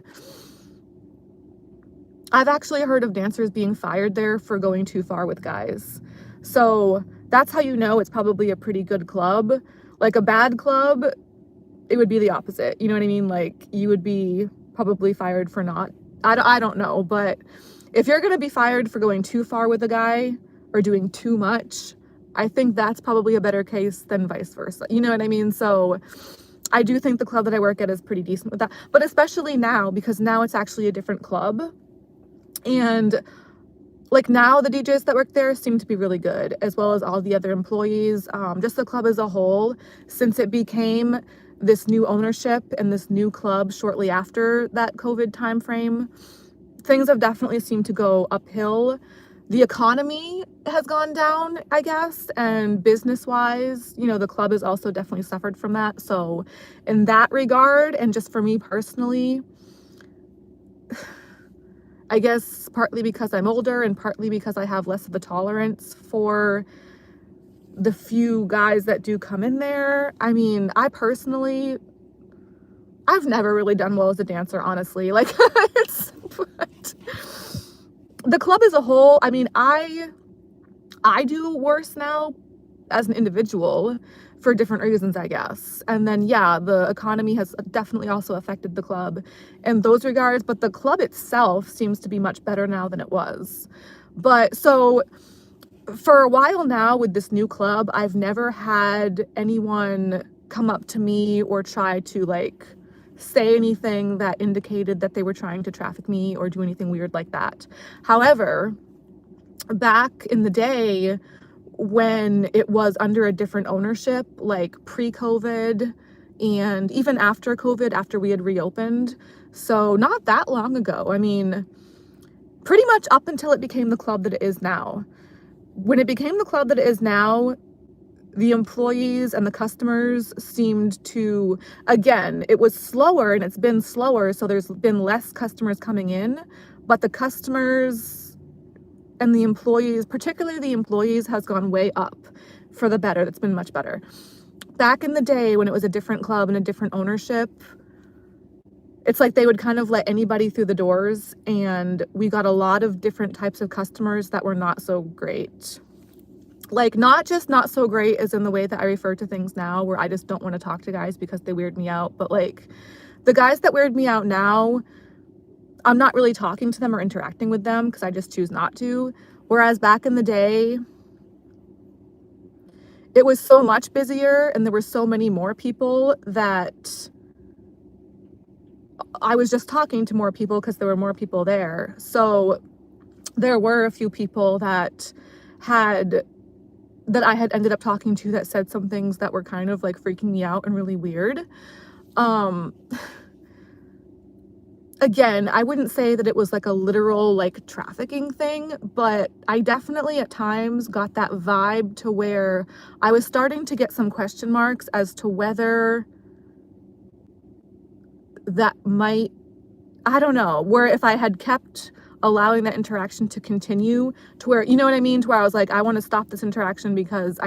I've actually heard of dancers being fired there for going too far with guys. So that's how you know it's probably a pretty good club. Like a bad club, it would be the opposite. You know what I mean? Like you would be probably fired for not, I don't know, but if you're going to be fired for going too far with a guy or doing too much, I think that's probably a better case than vice versa. You know what I mean? So I do think the club that I work at is pretty decent with that, but especially now, because now it's actually a different club. And like now the DJs that work there seem to be really good, as well as all the other employees, just the club as a whole, since it became this new ownership and this new club shortly after that COVID time frame. Things have definitely seemed to go uphill. The economy has gone down, I guess, and business-wise, you know, the club has also definitely suffered from that. So in that regard, and just for me personally, I guess partly because I'm older and partly because I have less of a tolerance for the few guys that do come in there. I mean, I've never really done well as a dancer, honestly. Like, but the club as a whole, I mean, I do worse now as an individual for different reasons, I guess. And then, yeah, the economy has definitely also affected the club in those regards, but the club itself seems to be much better now than it was. But so for a while now with this new club, I've never had anyone come up to me or try to like say anything that indicated that they were trying to traffic me or do anything weird like that. However, back in the day when it was under a different ownership, like pre-COVID and even after COVID, after we had reopened, so not that long ago, I mean, pretty much up until it became the club that it is now. When it became the club that it is now, the employees and the customers seemed to, again, it was slower and it's been slower, so there's been less customers coming in, but the customers and the employees, particularly the employees, has gone way up for the better. That's been much better. back in the day when it was a different club and a different ownership, it's like they would kind of let anybody through the doors, and we got a lot of different types of customers that were not so great. Like, not just not so great as in the way that I refer to things now, where I just don't want to talk to guys because they weird me out, but like the guys that weird me out now, I'm not really talking to them or interacting with them because I just choose not to. Whereas back in the day, it was so much busier and there were so many more people that I was just talking to more people because there were more people there. So there were a few people that I had ended up talking to that said some things that were kind of like freaking me out and really weird. Again, I wouldn't say that it was like a literal like trafficking thing, but I definitely at times got that vibe to where I was starting to get some question marks as to whether that might, I don't know, where if I had kept allowing that interaction to continue to where, you know what I mean? To where I was like, I want to stop this interaction because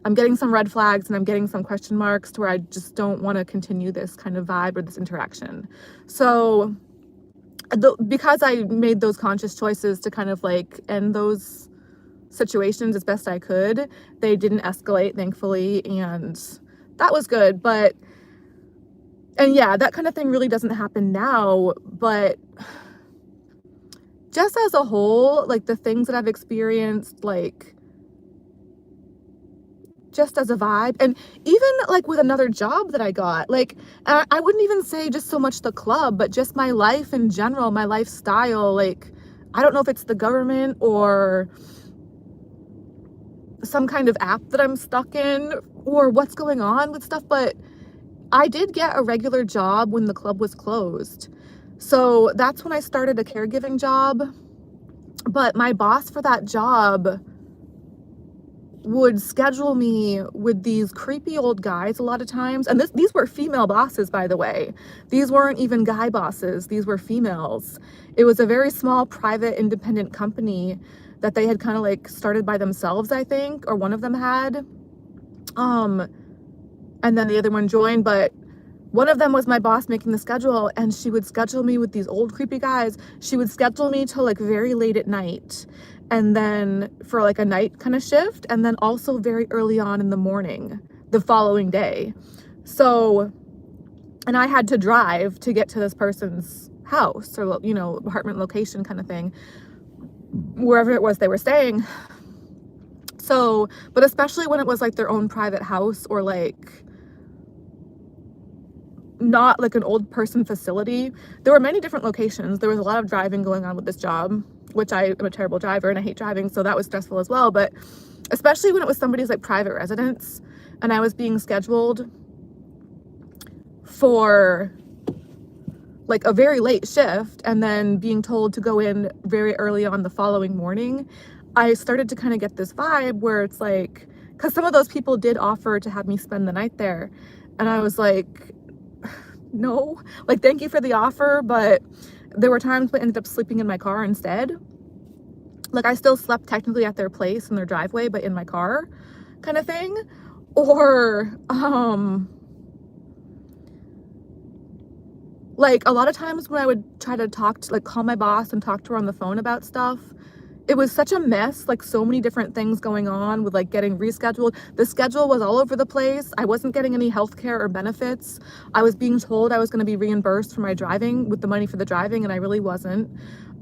I'm getting some red flags and I'm getting some question marks to where I just don't want to continue this kind of vibe or this interaction. So because I made those conscious choices to kind of like end those situations as best I could, they didn't escalate, thankfully, and that was good. And yeah, that kind of thing really doesn't happen now, but just as a whole, like the things that I've experienced, like just as a vibe, and even like with another job that I got, like I wouldn't even say just so much the club, but just my life in general, my lifestyle, like I don't know if it's the government or some kind of app that I'm stuck in or what's going on with stuff, but I did get a regular job when the club was closed. So that's when I started a caregiving job. But my boss for that job would schedule me with these creepy old guys a lot of times. And these were female bosses, by the way. These weren't even guy bosses. These were females. It was a very small, private, independent company that they had kind of like started by themselves, I think, or one of them had. And then the other one joined, but one of them was my boss making the schedule, and she would schedule me with these old creepy guys. She would schedule me till like very late at night, and then for like a night kind of shift, and then also very early on in the morning the following day. So, and I had to drive to get to this person's house or, you know, apartment location kind of thing, wherever it was they were staying. So, but especially when it was like their own private house or like not like an old person facility. There were many different locations. There was a lot of driving going on with this job, which I am a terrible driver and I hate driving, so that was stressful as well. But especially when it was somebody's like private residence and I was being scheduled for like a very late shift and then being told to go in very early on the following morning, I started to kind of get this vibe where it's like, because some of those people did offer to have me spend the night there, and I was like, no, like thank you for the offer, but there were times when I ended up sleeping in my car instead. Like I still slept technically at their place in their driveway, but in my car kind of thing. Or like a lot of times when I would try to call my boss and talk to her on the phone about stuff, it was such a mess, like so many different things going on with like getting rescheduled. The schedule was all over the place. I wasn't getting any health care or benefits. I was being told I was going to be reimbursed for my driving with the money for the driving, and I really wasn't.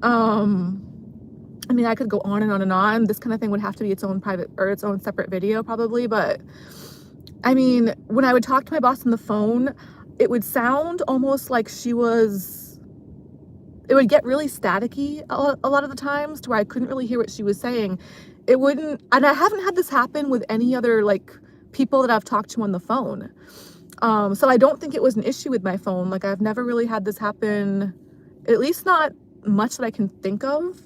I mean, I could go on and on and on. This kind of thing would have to be its own private or its own separate video probably. But I mean, when I would talk to my boss on the phone, it would sound almost like it would get really staticky a lot of the times to where I couldn't really hear what she was saying. It wouldn't, and I haven't had this happen with any other like people that I've talked to on the phone. So I don't think it was an issue with my phone. Like I've never really had this happen, at least not much that I can think of.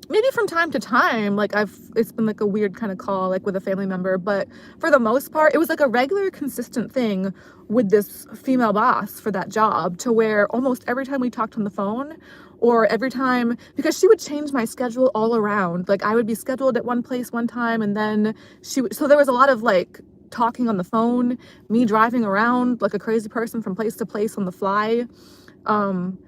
Maybe from time to time, like it's been like a weird kind of call, like with a family member, but for the most part, it was like a regular, consistent thing with this female boss for that job, to where almost every time we talked on the phone or every time, because she would change my schedule all around. Like I would be scheduled at one place one time, and then so there was a lot of like talking on the phone, me driving around like a crazy person from place to place on the fly. Um,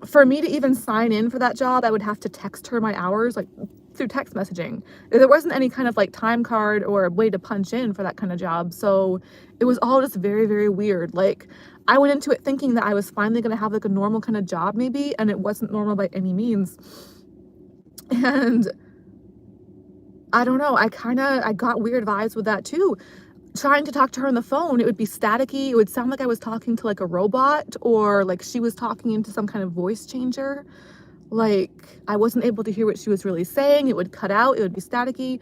for me to even sign in for that job, I would have to text her my hours, like through text messaging. There wasn't any kind of like time card or a way to punch in for that kind of job. So it was all just very, very weird. Like I went into it thinking that I was finally going to have like a normal kind of job maybe, and it wasn't normal by any means. And I don't know, I got weird vibes with that too. Trying to talk to her on the phone, it would be staticky. It would sound like I was talking to like a robot, or like she was talking into some kind of voice changer. Like I wasn't able to hear what she was really saying. It would cut out. It would be staticky.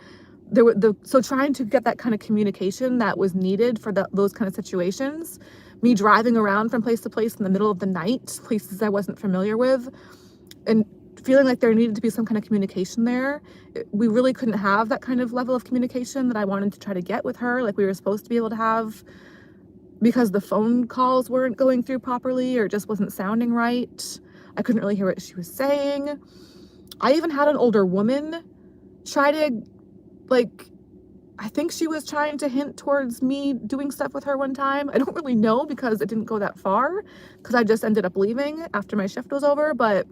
So trying to get that kind of communication that was needed for those kind of situations, me driving around from place to place in the middle of the night, places I wasn't familiar with, and feeling like there needed to be some kind of communication there. We really couldn't have that kind of level of communication that I wanted to try to get with her, like we were supposed to be able to have, because the phone calls weren't going through properly or just wasn't sounding right. I couldn't really hear what she was saying. I even had an older woman try to, like, I think she was trying to hint towards me doing stuff with her one time. I don't really know because it didn't go that far, because I just ended up leaving after my shift was over, but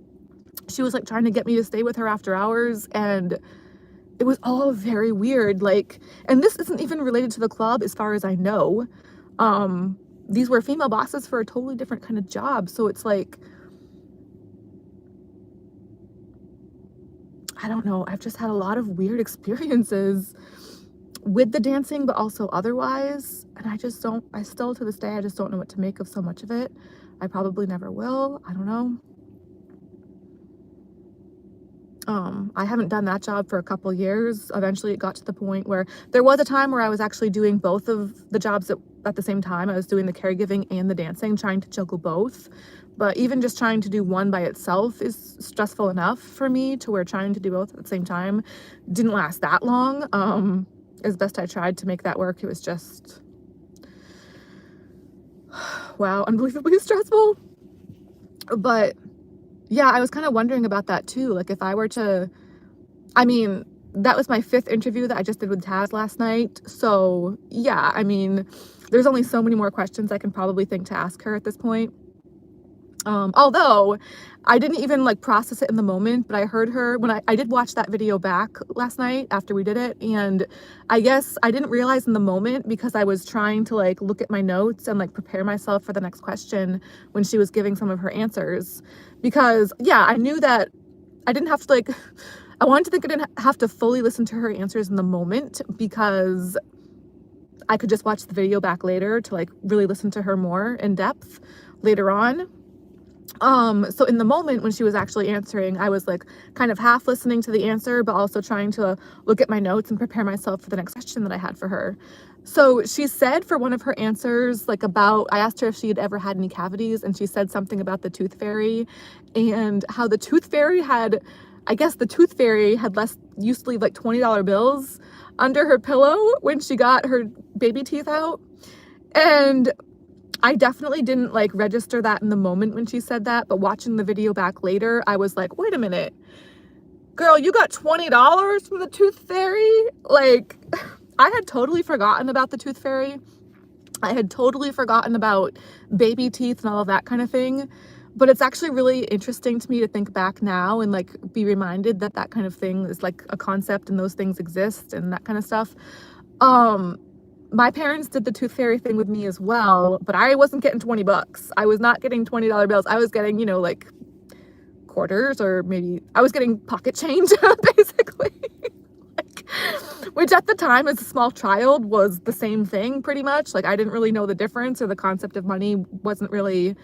she was like trying to get me to stay with her after hours, and it was all very weird. Like, and this isn't even related to the club as far as I know. These were female bosses for a totally different kind of job. So it's like, I don't know. I've just had a lot of weird experiences with the dancing, but also otherwise. And I still to this day, I just don't know what to make of so much of it. I probably never will. I don't know. I haven't done that job for a couple years. Eventually it got to the point where there was a time where I was actually doing both of the jobs at the same time. I was doing the caregiving and the dancing, trying to juggle both. But even just trying to do one by itself is stressful enough for me, to where trying to do both at the same time didn't last that long. As best I tried to make that work, it was just, wow, unbelievably stressful. But yeah, I was kind of wondering about that too. Like if I were to, I mean, that was my 5th interview that I just did with Taz last night. So yeah, I mean, there's only so many more questions I can probably think to ask her at this point. Although I didn't even like process it in the moment, but I heard her when I did watch that video back last night after we did it. And I guess I didn't realize in the moment, because I was trying to like look at my notes and like prepare myself for the next question when she was giving some of her answers. Because yeah, I knew that I didn't have to like, I wanted to think I didn't have to fully listen to her answers in the moment, because I could just watch the video back later to like really listen to her more in depth later on. So in the moment when she was actually answering, I was like kind of half listening to the answer, but also trying to look at my notes and prepare myself for the next question that I had for her. So she said for one of her answers, like I asked her if she had ever had any cavities, and she said something about the tooth fairy, and how the tooth fairy had, I guess the tooth fairy had used to leave like $20 bills under her pillow when she got her baby teeth out. And I definitely didn't like register that in the moment when she said that, but watching the video back later, I was like, wait a minute, girl, you got $20 from the tooth fairy? Like, I had totally forgotten about the tooth fairy. I had totally forgotten about baby teeth and all of that kind of thing. But it's actually really interesting to me to think back now and like be reminded that that kind of thing is like a concept and those things exist and that kind of stuff. My parents did the tooth fairy thing with me as well, but I wasn't getting $20. I was not getting $20 bills. I was getting, you know, like quarters, or maybe I was getting pocket change, basically. Like, which at the time as a small child was the same thing pretty much. Like I didn't really know the difference, or the concept of money wasn't really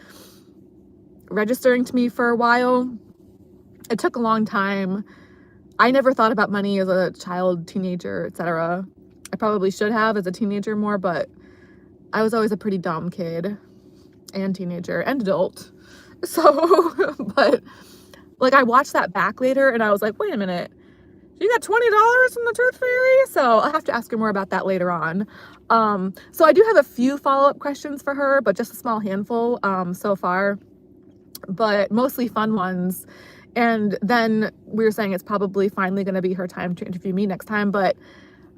registering to me for a while. It took a long time. I never thought about money as a child, teenager, etc. I probably should have as a teenager more, but I was always a pretty dumb kid and teenager and adult. So, but like I watched that back later and I was like, wait a minute, you got $20 from the tooth fairy? So I'll have to ask her more about that later on. So I do have a few follow-up questions for her, but just a small handful so far. but mostly fun ones. And then we were saying it's probably finally going to be her time to interview me next time. But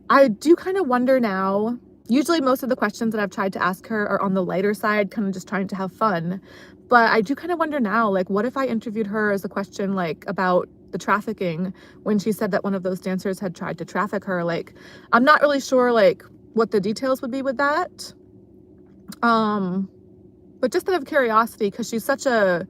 I do kind of wonder now. Usually most of the questions that I've tried to ask her are on the lighter side, kind of just trying to have fun. But I do kind of wonder now, like, what if I interviewed her as a question, like, about the trafficking, when she said that one of those dancers had tried to traffic her? Like, I'm not really sure, like, what the details would be with that. But just out of curiosity, because she's such a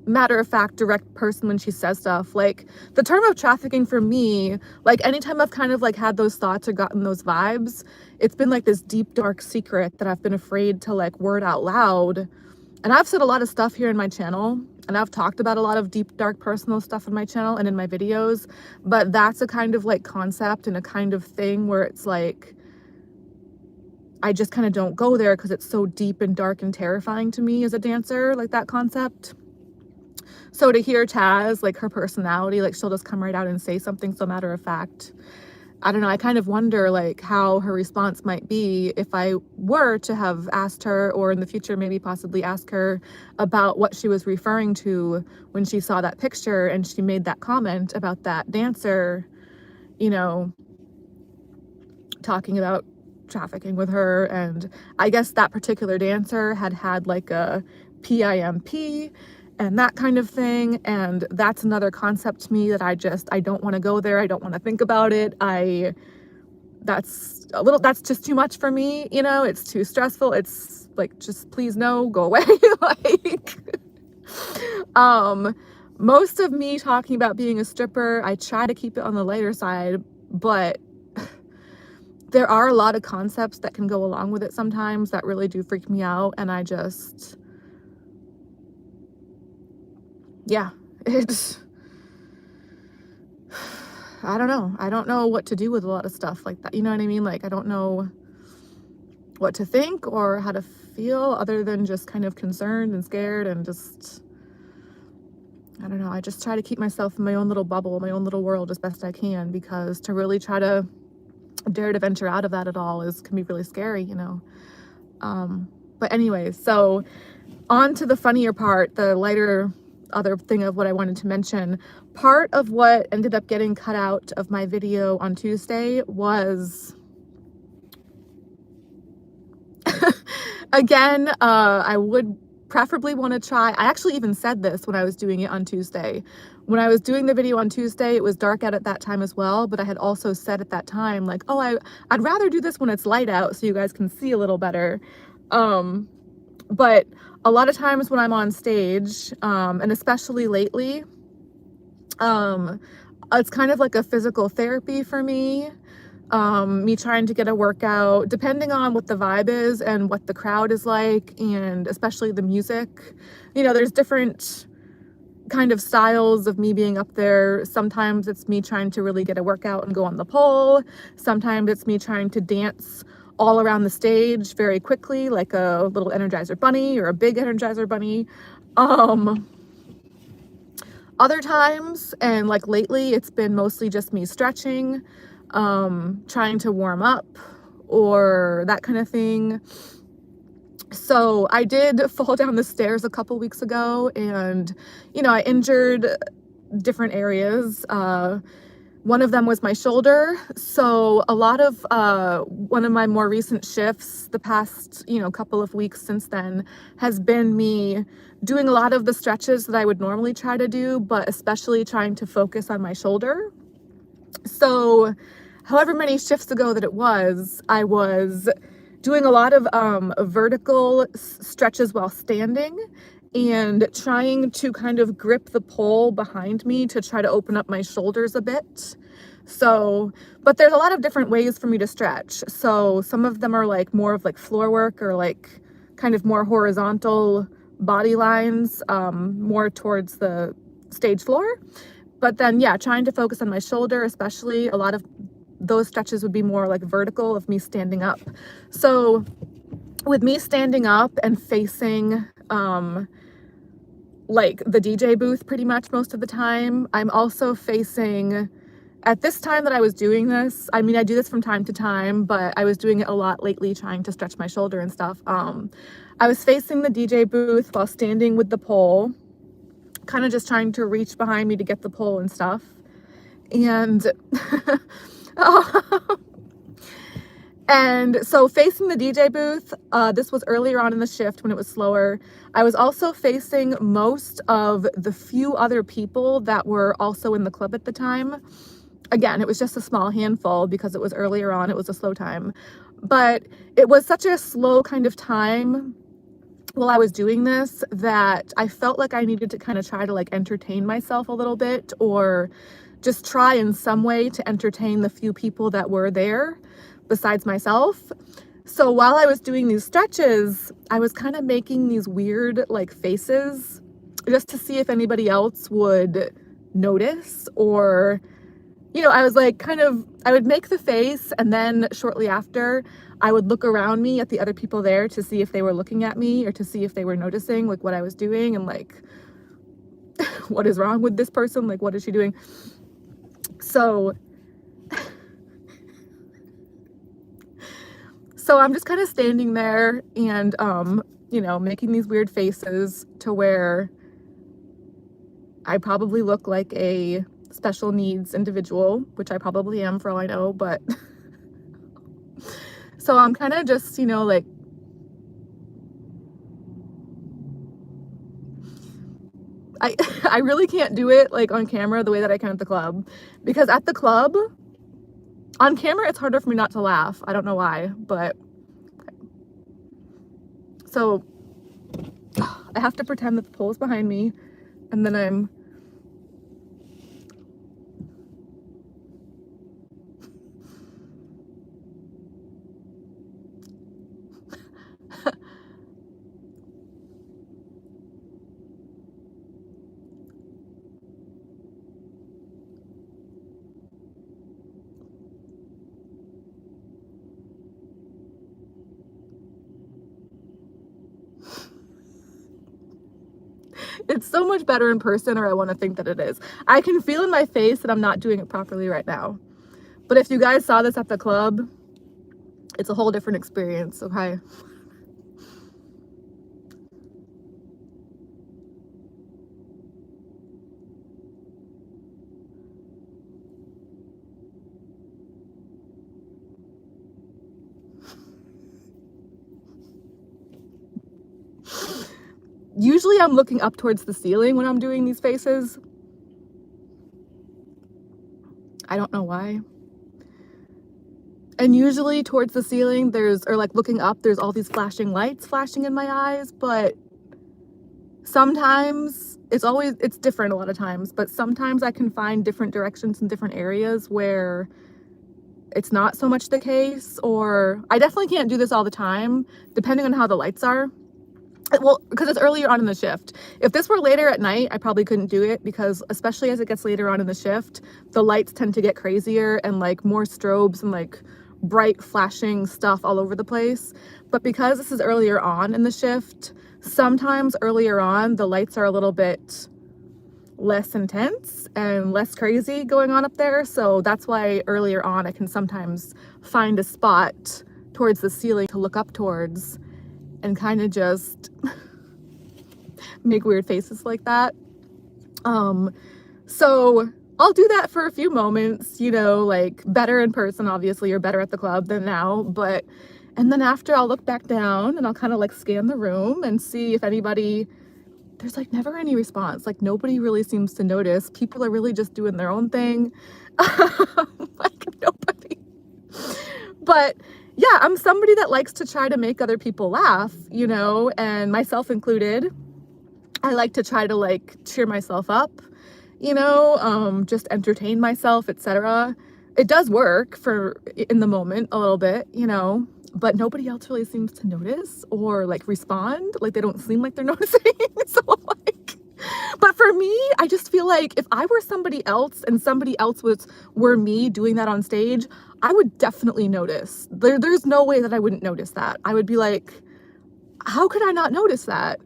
matter-of-fact, direct person when she says stuff. Like, the term of trafficking for me, like, anytime I've kind of like had those thoughts or gotten those vibes, it's been like this deep dark secret that I've been afraid to like word out loud. And I've said a lot of stuff here in my channel, and I've talked about a lot of deep dark personal stuff in my channel and in my videos, but that's a kind of like concept and a kind of thing where it's like I just kind of don't go there because it's so deep and dark and terrifying to me as a dancer, like that concept. So to hear Taz, like her personality, like she'll just come right out and say something so matter of fact. I don't know, I kind of wonder like how her response might be if I were to have asked her, or in the future maybe possibly ask her about what she was referring to when she saw that picture and she made that comment about that dancer, you know, talking about trafficking with her. And I guess that particular dancer had like a PIMP and that kind of thing. And that's another concept to me that I don't want to go there. I don't want to think about it. That's just too much for me. You know, it's too stressful. It's like, just please no, go away. Like, most of me talking about being a stripper, I try to keep it on the lighter side, but there are a lot of concepts that can go along with it sometimes that really do freak me out. And I just, yeah, I don't know. I don't know what to do with a lot of stuff like that. You know what I mean? Like, I don't know what to think or how to feel other than just kind of concerned and scared and just, I don't know. I just try to keep myself in my own little bubble, my own little world as best I can, because to really try to dare to venture out of that at all can be really scary, you know. But anyways, so on to the funnier part, the lighter other thing of what I wanted to mention. Part of what ended up getting cut out of my video on Tuesday was again, I would preferably want to try. I actually even said this when I was doing it on Tuesday. When I was doing the video on Tuesday, it was dark out at that time as well, but I had also said at that time, like, oh, I'd rather do this when it's light out so you guys can see a little better. But a lot of times when I'm on stage, and especially lately, it's kind of like a physical therapy for me. Me trying to get a workout, depending on what the vibe is and what the crowd is like, and especially the music. You know, there's different kind of styles of me being up there. Sometimes it's me trying to really get a workout and go on the pole. Sometimes it's me trying to dance all around the stage very quickly, like a little Energizer bunny or a big Energizer bunny. Other times, and like lately, it's been mostly just me stretching, trying to warm up or that kind of thing. So I did fall down the stairs a couple weeks ago, and, you know, I injured different areas. One of them was my shoulder. So a lot of one of my more recent shifts, the past, you know, couple of weeks since then, has been me doing a lot of the stretches that I would normally try to do, but especially trying to focus on my shoulder. So however many shifts ago that it was, I was doing a lot of vertical stretches while standing and trying to kind of grip the pole behind me to try to open up my shoulders a bit. So, but there's a lot of different ways for me to stretch. So some of them are like more of like floor work or like kind of more horizontal body lines, more towards the stage floor. But then, yeah, trying to focus on my shoulder, especially a lot of those stretches would be more like vertical of me standing up. So with me standing up and facing like the DJ booth pretty much most of the time, I'm also facing at this time that I was doing this, I mean, I do this from time to time, but I was doing it a lot lately, trying to stretch my shoulder and stuff. I was facing the DJ booth while standing with the pole, kind of just trying to reach behind me to get the pole and stuff. And and so facing the DJ booth, this was earlier on in the shift when it was slower. I was also facing most of the few other people that were also in the club at the time. Again, it was just a small handful because it was earlier on, it was a slow time. But it was such a slow kind of time while I was doing this that I felt like I needed to kind of try to like entertain myself a little bit, or just try in some way to entertain the few people that were there besides myself. So while I was doing these stretches, I was kind of making these weird like faces just to see if anybody else would notice, or I was like I would make the face, and then shortly after I would look around me at the other people there to see if they were looking at me, or to see if they were noticing like what I was doing, and like, what is wrong with this person? Like, what is she doing? So I'm just kind of standing there and, making these weird faces to where I probably look like a special needs individual, which I probably am for all I know, but so I'm kind of just, like, I really can't do it like on camera the way that I can at the club, because at the club, on camera, it's harder for me not to laugh. I don't know why, but so I have to pretend that the pole's behind me, and then I'm it's so much better in person, or I want to think that it is. I can feel in my face that I'm not doing it properly right now. But if you guys saw this at the club, it's a whole different experience, okay? Usually I'm looking up towards the ceiling when I'm doing these faces. I don't know why. And usually towards the ceiling or like looking up, there's all these flashing lights flashing in my eyes, but sometimes it's different a lot of times, but sometimes I can find different directions in different areas where it's not so much the case. Or I definitely can't do this all the time, depending on how the lights are. Well, because it's earlier on in the shift. If this were later at night, I probably couldn't do it, because especially as it gets later on in the shift, the lights tend to get crazier and like more strobes and like bright flashing stuff all over the place. But because this is earlier on in the shift, sometimes earlier on the lights are a little bit less intense and less crazy going on up there. So that's why earlier on I can sometimes find a spot towards the ceiling to look up towards and kind of just make weird faces like that. So I'll do that for a few moments, like better in person, obviously, or better at the club than now. And then after, I'll look back down and I'll kind of like scan the room and see if there's like never any response. Like nobody really seems to notice. People are really just doing their own thing. Like nobody. But yeah, I'm somebody that likes to try to make other people laugh, and myself included. I like to try to like cheer myself up, just entertain myself, etc. It does work in the moment a little bit, but nobody else really seems to notice or like respond. Like they don't seem like they're noticing. So like, but for me, I just feel like if I were somebody else and somebody else were me doing that on stage, I would definitely notice. There's no way that I wouldn't notice that. I would be like, how could I not notice that?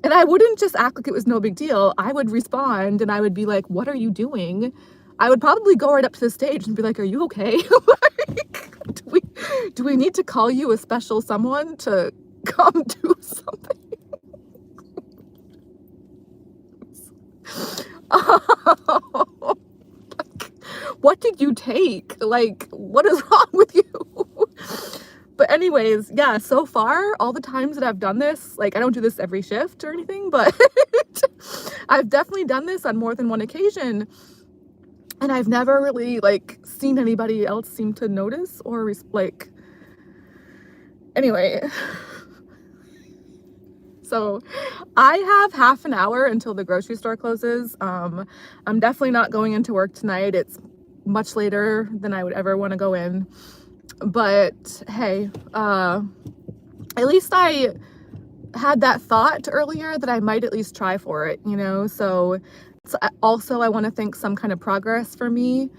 And I wouldn't just act like it was no big deal. I would respond and I would be like, what are you doing? I would probably go right up to the stage and be like, "Are you okay? Like, do we need to call you a special someone to come do something?" Like, what did you take? Like, what is wrong with you? But anyways, yeah, so far, all the times that I've done this, like, I don't do this every shift or anything, but I've definitely done this on more than one occasion, and I've never really, like, seen anybody else seem to notice or like, anyway. So I have half an hour until the grocery store closes. I'm definitely not going into work tonight. It's much later than I would ever want to go in. But hey, at least I had that thought earlier that I might at least try for it, you know? So also I want to think some kind of progress for me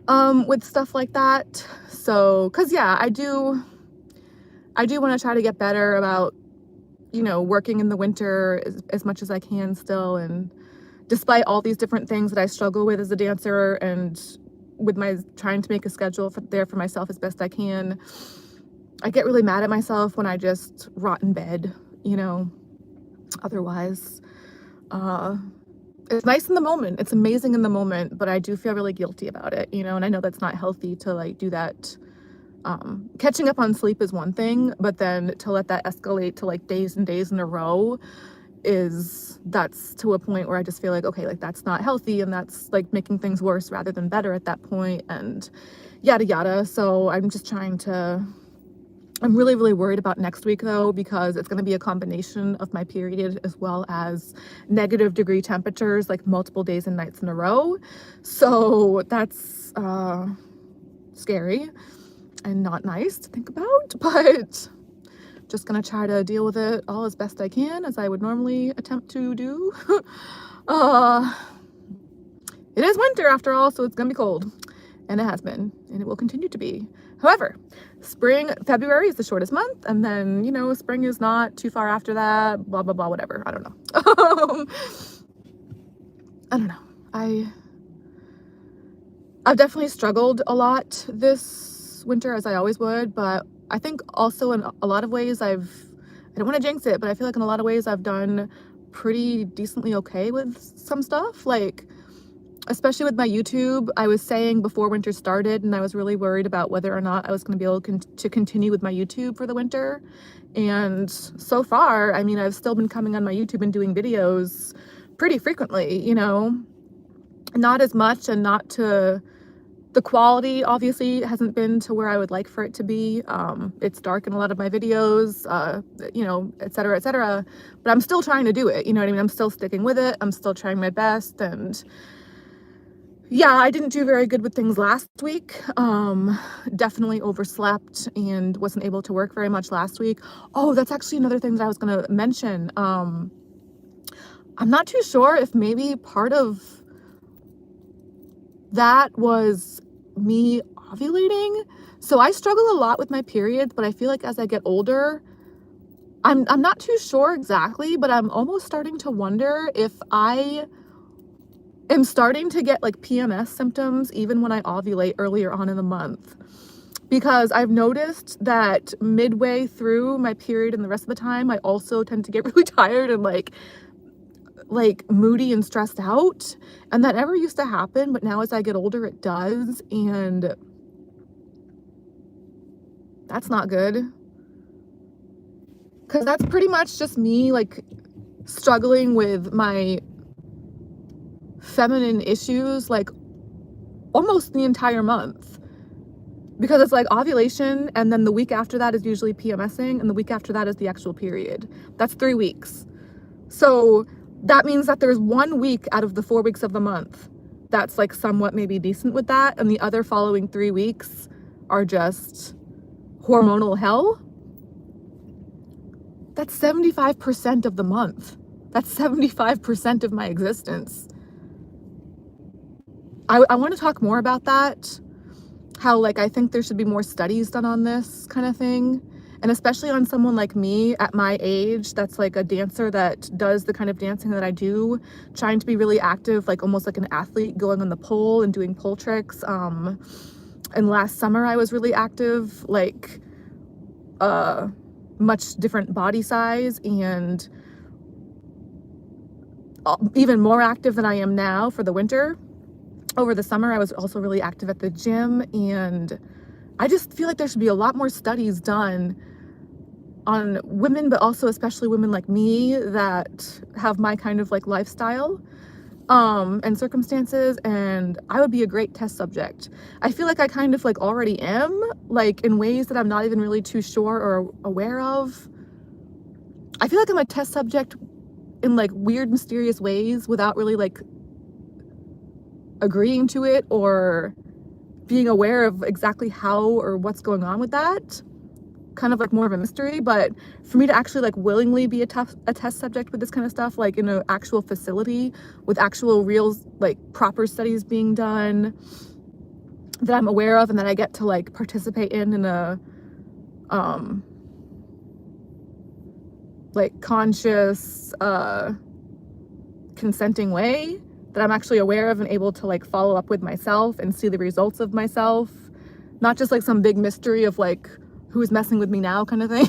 with stuff like that. So, cause yeah, I do want to try to get better about, you know, working in the winter as much as I can still. And despite all these different things that I struggle with as a dancer and with my trying to make a schedule there for myself as best I can, I get really mad at myself when I just rot in bed, you know. Otherwise, it's nice in the moment, it's amazing in the moment, but I do feel really guilty about it, you know. And I know that's not healthy to like do that. Catching up on sleep is one thing, but then to let that escalate to like days and days in a row that's to a point where I just feel like, okay, like that's not healthy, and that's like making things worse rather than better at that point, and yada yada. So I'm really, really worried about next week though, because it's going to be a combination of my period as well as negative degree temperatures, like multiple days and nights in a row. So that's scary and not nice to think about, but just gonna try to deal with it all as best I can, as I would normally attempt to do. It is winter after all, so it's gonna be cold, and it has been, and it will continue to be. However, February is the shortest month, and then, you know, spring is not too far after that, blah blah blah, whatever. I don't know. I don't know. I've definitely struggled a lot this winter, as I always would, but I think also in a lot of ways I don't want to jinx it, but I feel like in a lot of ways I've done pretty decently okay with some stuff, like especially with my YouTube. I was saying before winter started, and I was really worried about whether or not I was going to be able to continue with my YouTube for the winter. And so far, I mean, I've still been coming on my YouTube and doing videos pretty frequently, you know, not as much, and not to the quality obviously hasn't been to where I would like for it to be. It's dark in a lot of my videos, you know, et cetera, but I'm still trying to do it, you know what I mean? I'm still sticking with it. I'm still trying my best. And yeah, I didn't do very good with things last week. Definitely overslept and wasn't able to work very much last week. Oh, that's actually another thing that I was going to mention. I'm not too sure if maybe part of that was me ovulating. So I struggle a lot with my periods, but I feel like as I get older, I'm not too sure exactly, but I'm almost starting to wonder if I am starting to get like PMS symptoms even when I ovulate earlier on in the month. Because I've noticed that midway through my period and the rest of the time, I also tend to get really tired and like moody and stressed out, and that never used to happen, but now as I get older it does, and that's not good, because that's pretty much just me like struggling with my feminine issues like almost the entire month, because it's like ovulation, and then the week after that is usually PMSing, and the week after that is the actual period. That's 3 weeks. So that means that there's 1 week out of the 4 weeks of the month that's like somewhat maybe decent with that, and the other following 3 weeks are just hormonal hell. That's 75% of the month. That's 75% of my existence. I want to talk more about that, how like I think there should be more studies done on this kind of thing, And especially on someone like me at my age, that's like a dancer that does the kind of dancing that I do, trying to be really active, like almost like an athlete, going on the pole and doing pole tricks. And last summer I was really active, like much different body size and even more active than I am now for the winter. Over the summer, I was also really active at the gym, and I just feel like there should be a lot more studies done on women, but also especially women like me that have my kind of like lifestyle and circumstances, and I would be a great test subject. I feel like I kind of like already am, like in ways that I'm not even really too sure or aware of. I feel like I'm a test subject in like weird, mysterious ways without really like agreeing to it or being aware of exactly how or what's going on with that. Kind of like more of a mystery. But for me to actually like willingly be a test subject with this kind of stuff, like in an actual facility with actual real like proper studies being done that I'm aware of and that I get to like participate in a like conscious consenting way, that I'm actually aware of and able to like follow up with myself and see the results of myself, not just like some big mystery of like who's messing with me now kind of thing.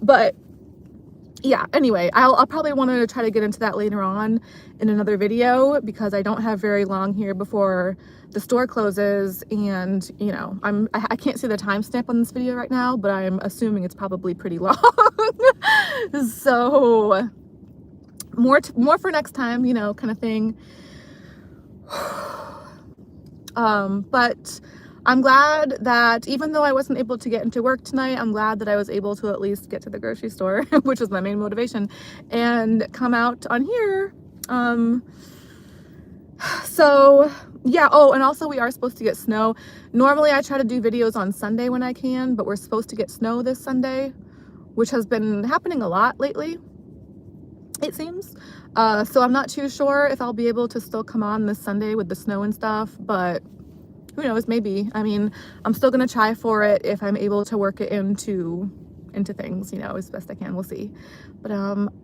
But yeah, anyway, I'll probably want to try to get into that later on in another video, because I don't have very long here before the store closes, and you know, I can't see the timestamp on this video right now, but I'm assuming it's probably pretty long. So more for next time, you know, kind of thing. But I'm glad that even though I wasn't able to get into work tonight, I'm glad that I was able to at least get to the grocery store, which was my main motivation, and come out on here. So yeah, oh, and also we are supposed to get snow. Normally I try to do videos on Sunday when I can, but we're supposed to get snow this Sunday, which has been happening a lot lately, it seems. So I'm not too sure if I'll be able to still come on this Sunday with the snow and stuff, but who knows, maybe. I mean, I'm still gonna try for it if I'm able to work it into things, you know, as best I can. We'll see. But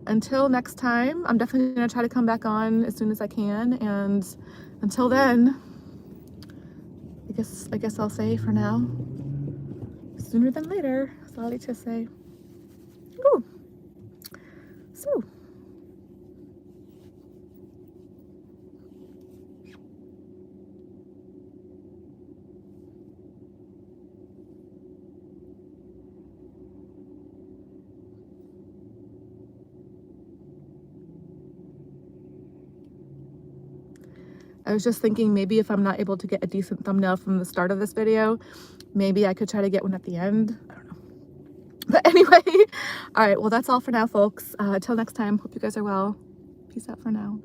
until next time, I'm definitely gonna try to come back on as soon as I can, and until then, I guess I'll say for now, sooner than later. Sorry to say. Ooh. So I was just thinking, maybe if I'm not able to get a decent thumbnail from the start of this video, maybe I could try to get one at the end. I don't know. But anyway, all right, well, that's all for now, folks. Till next time, hope you guys are well. Peace out for now.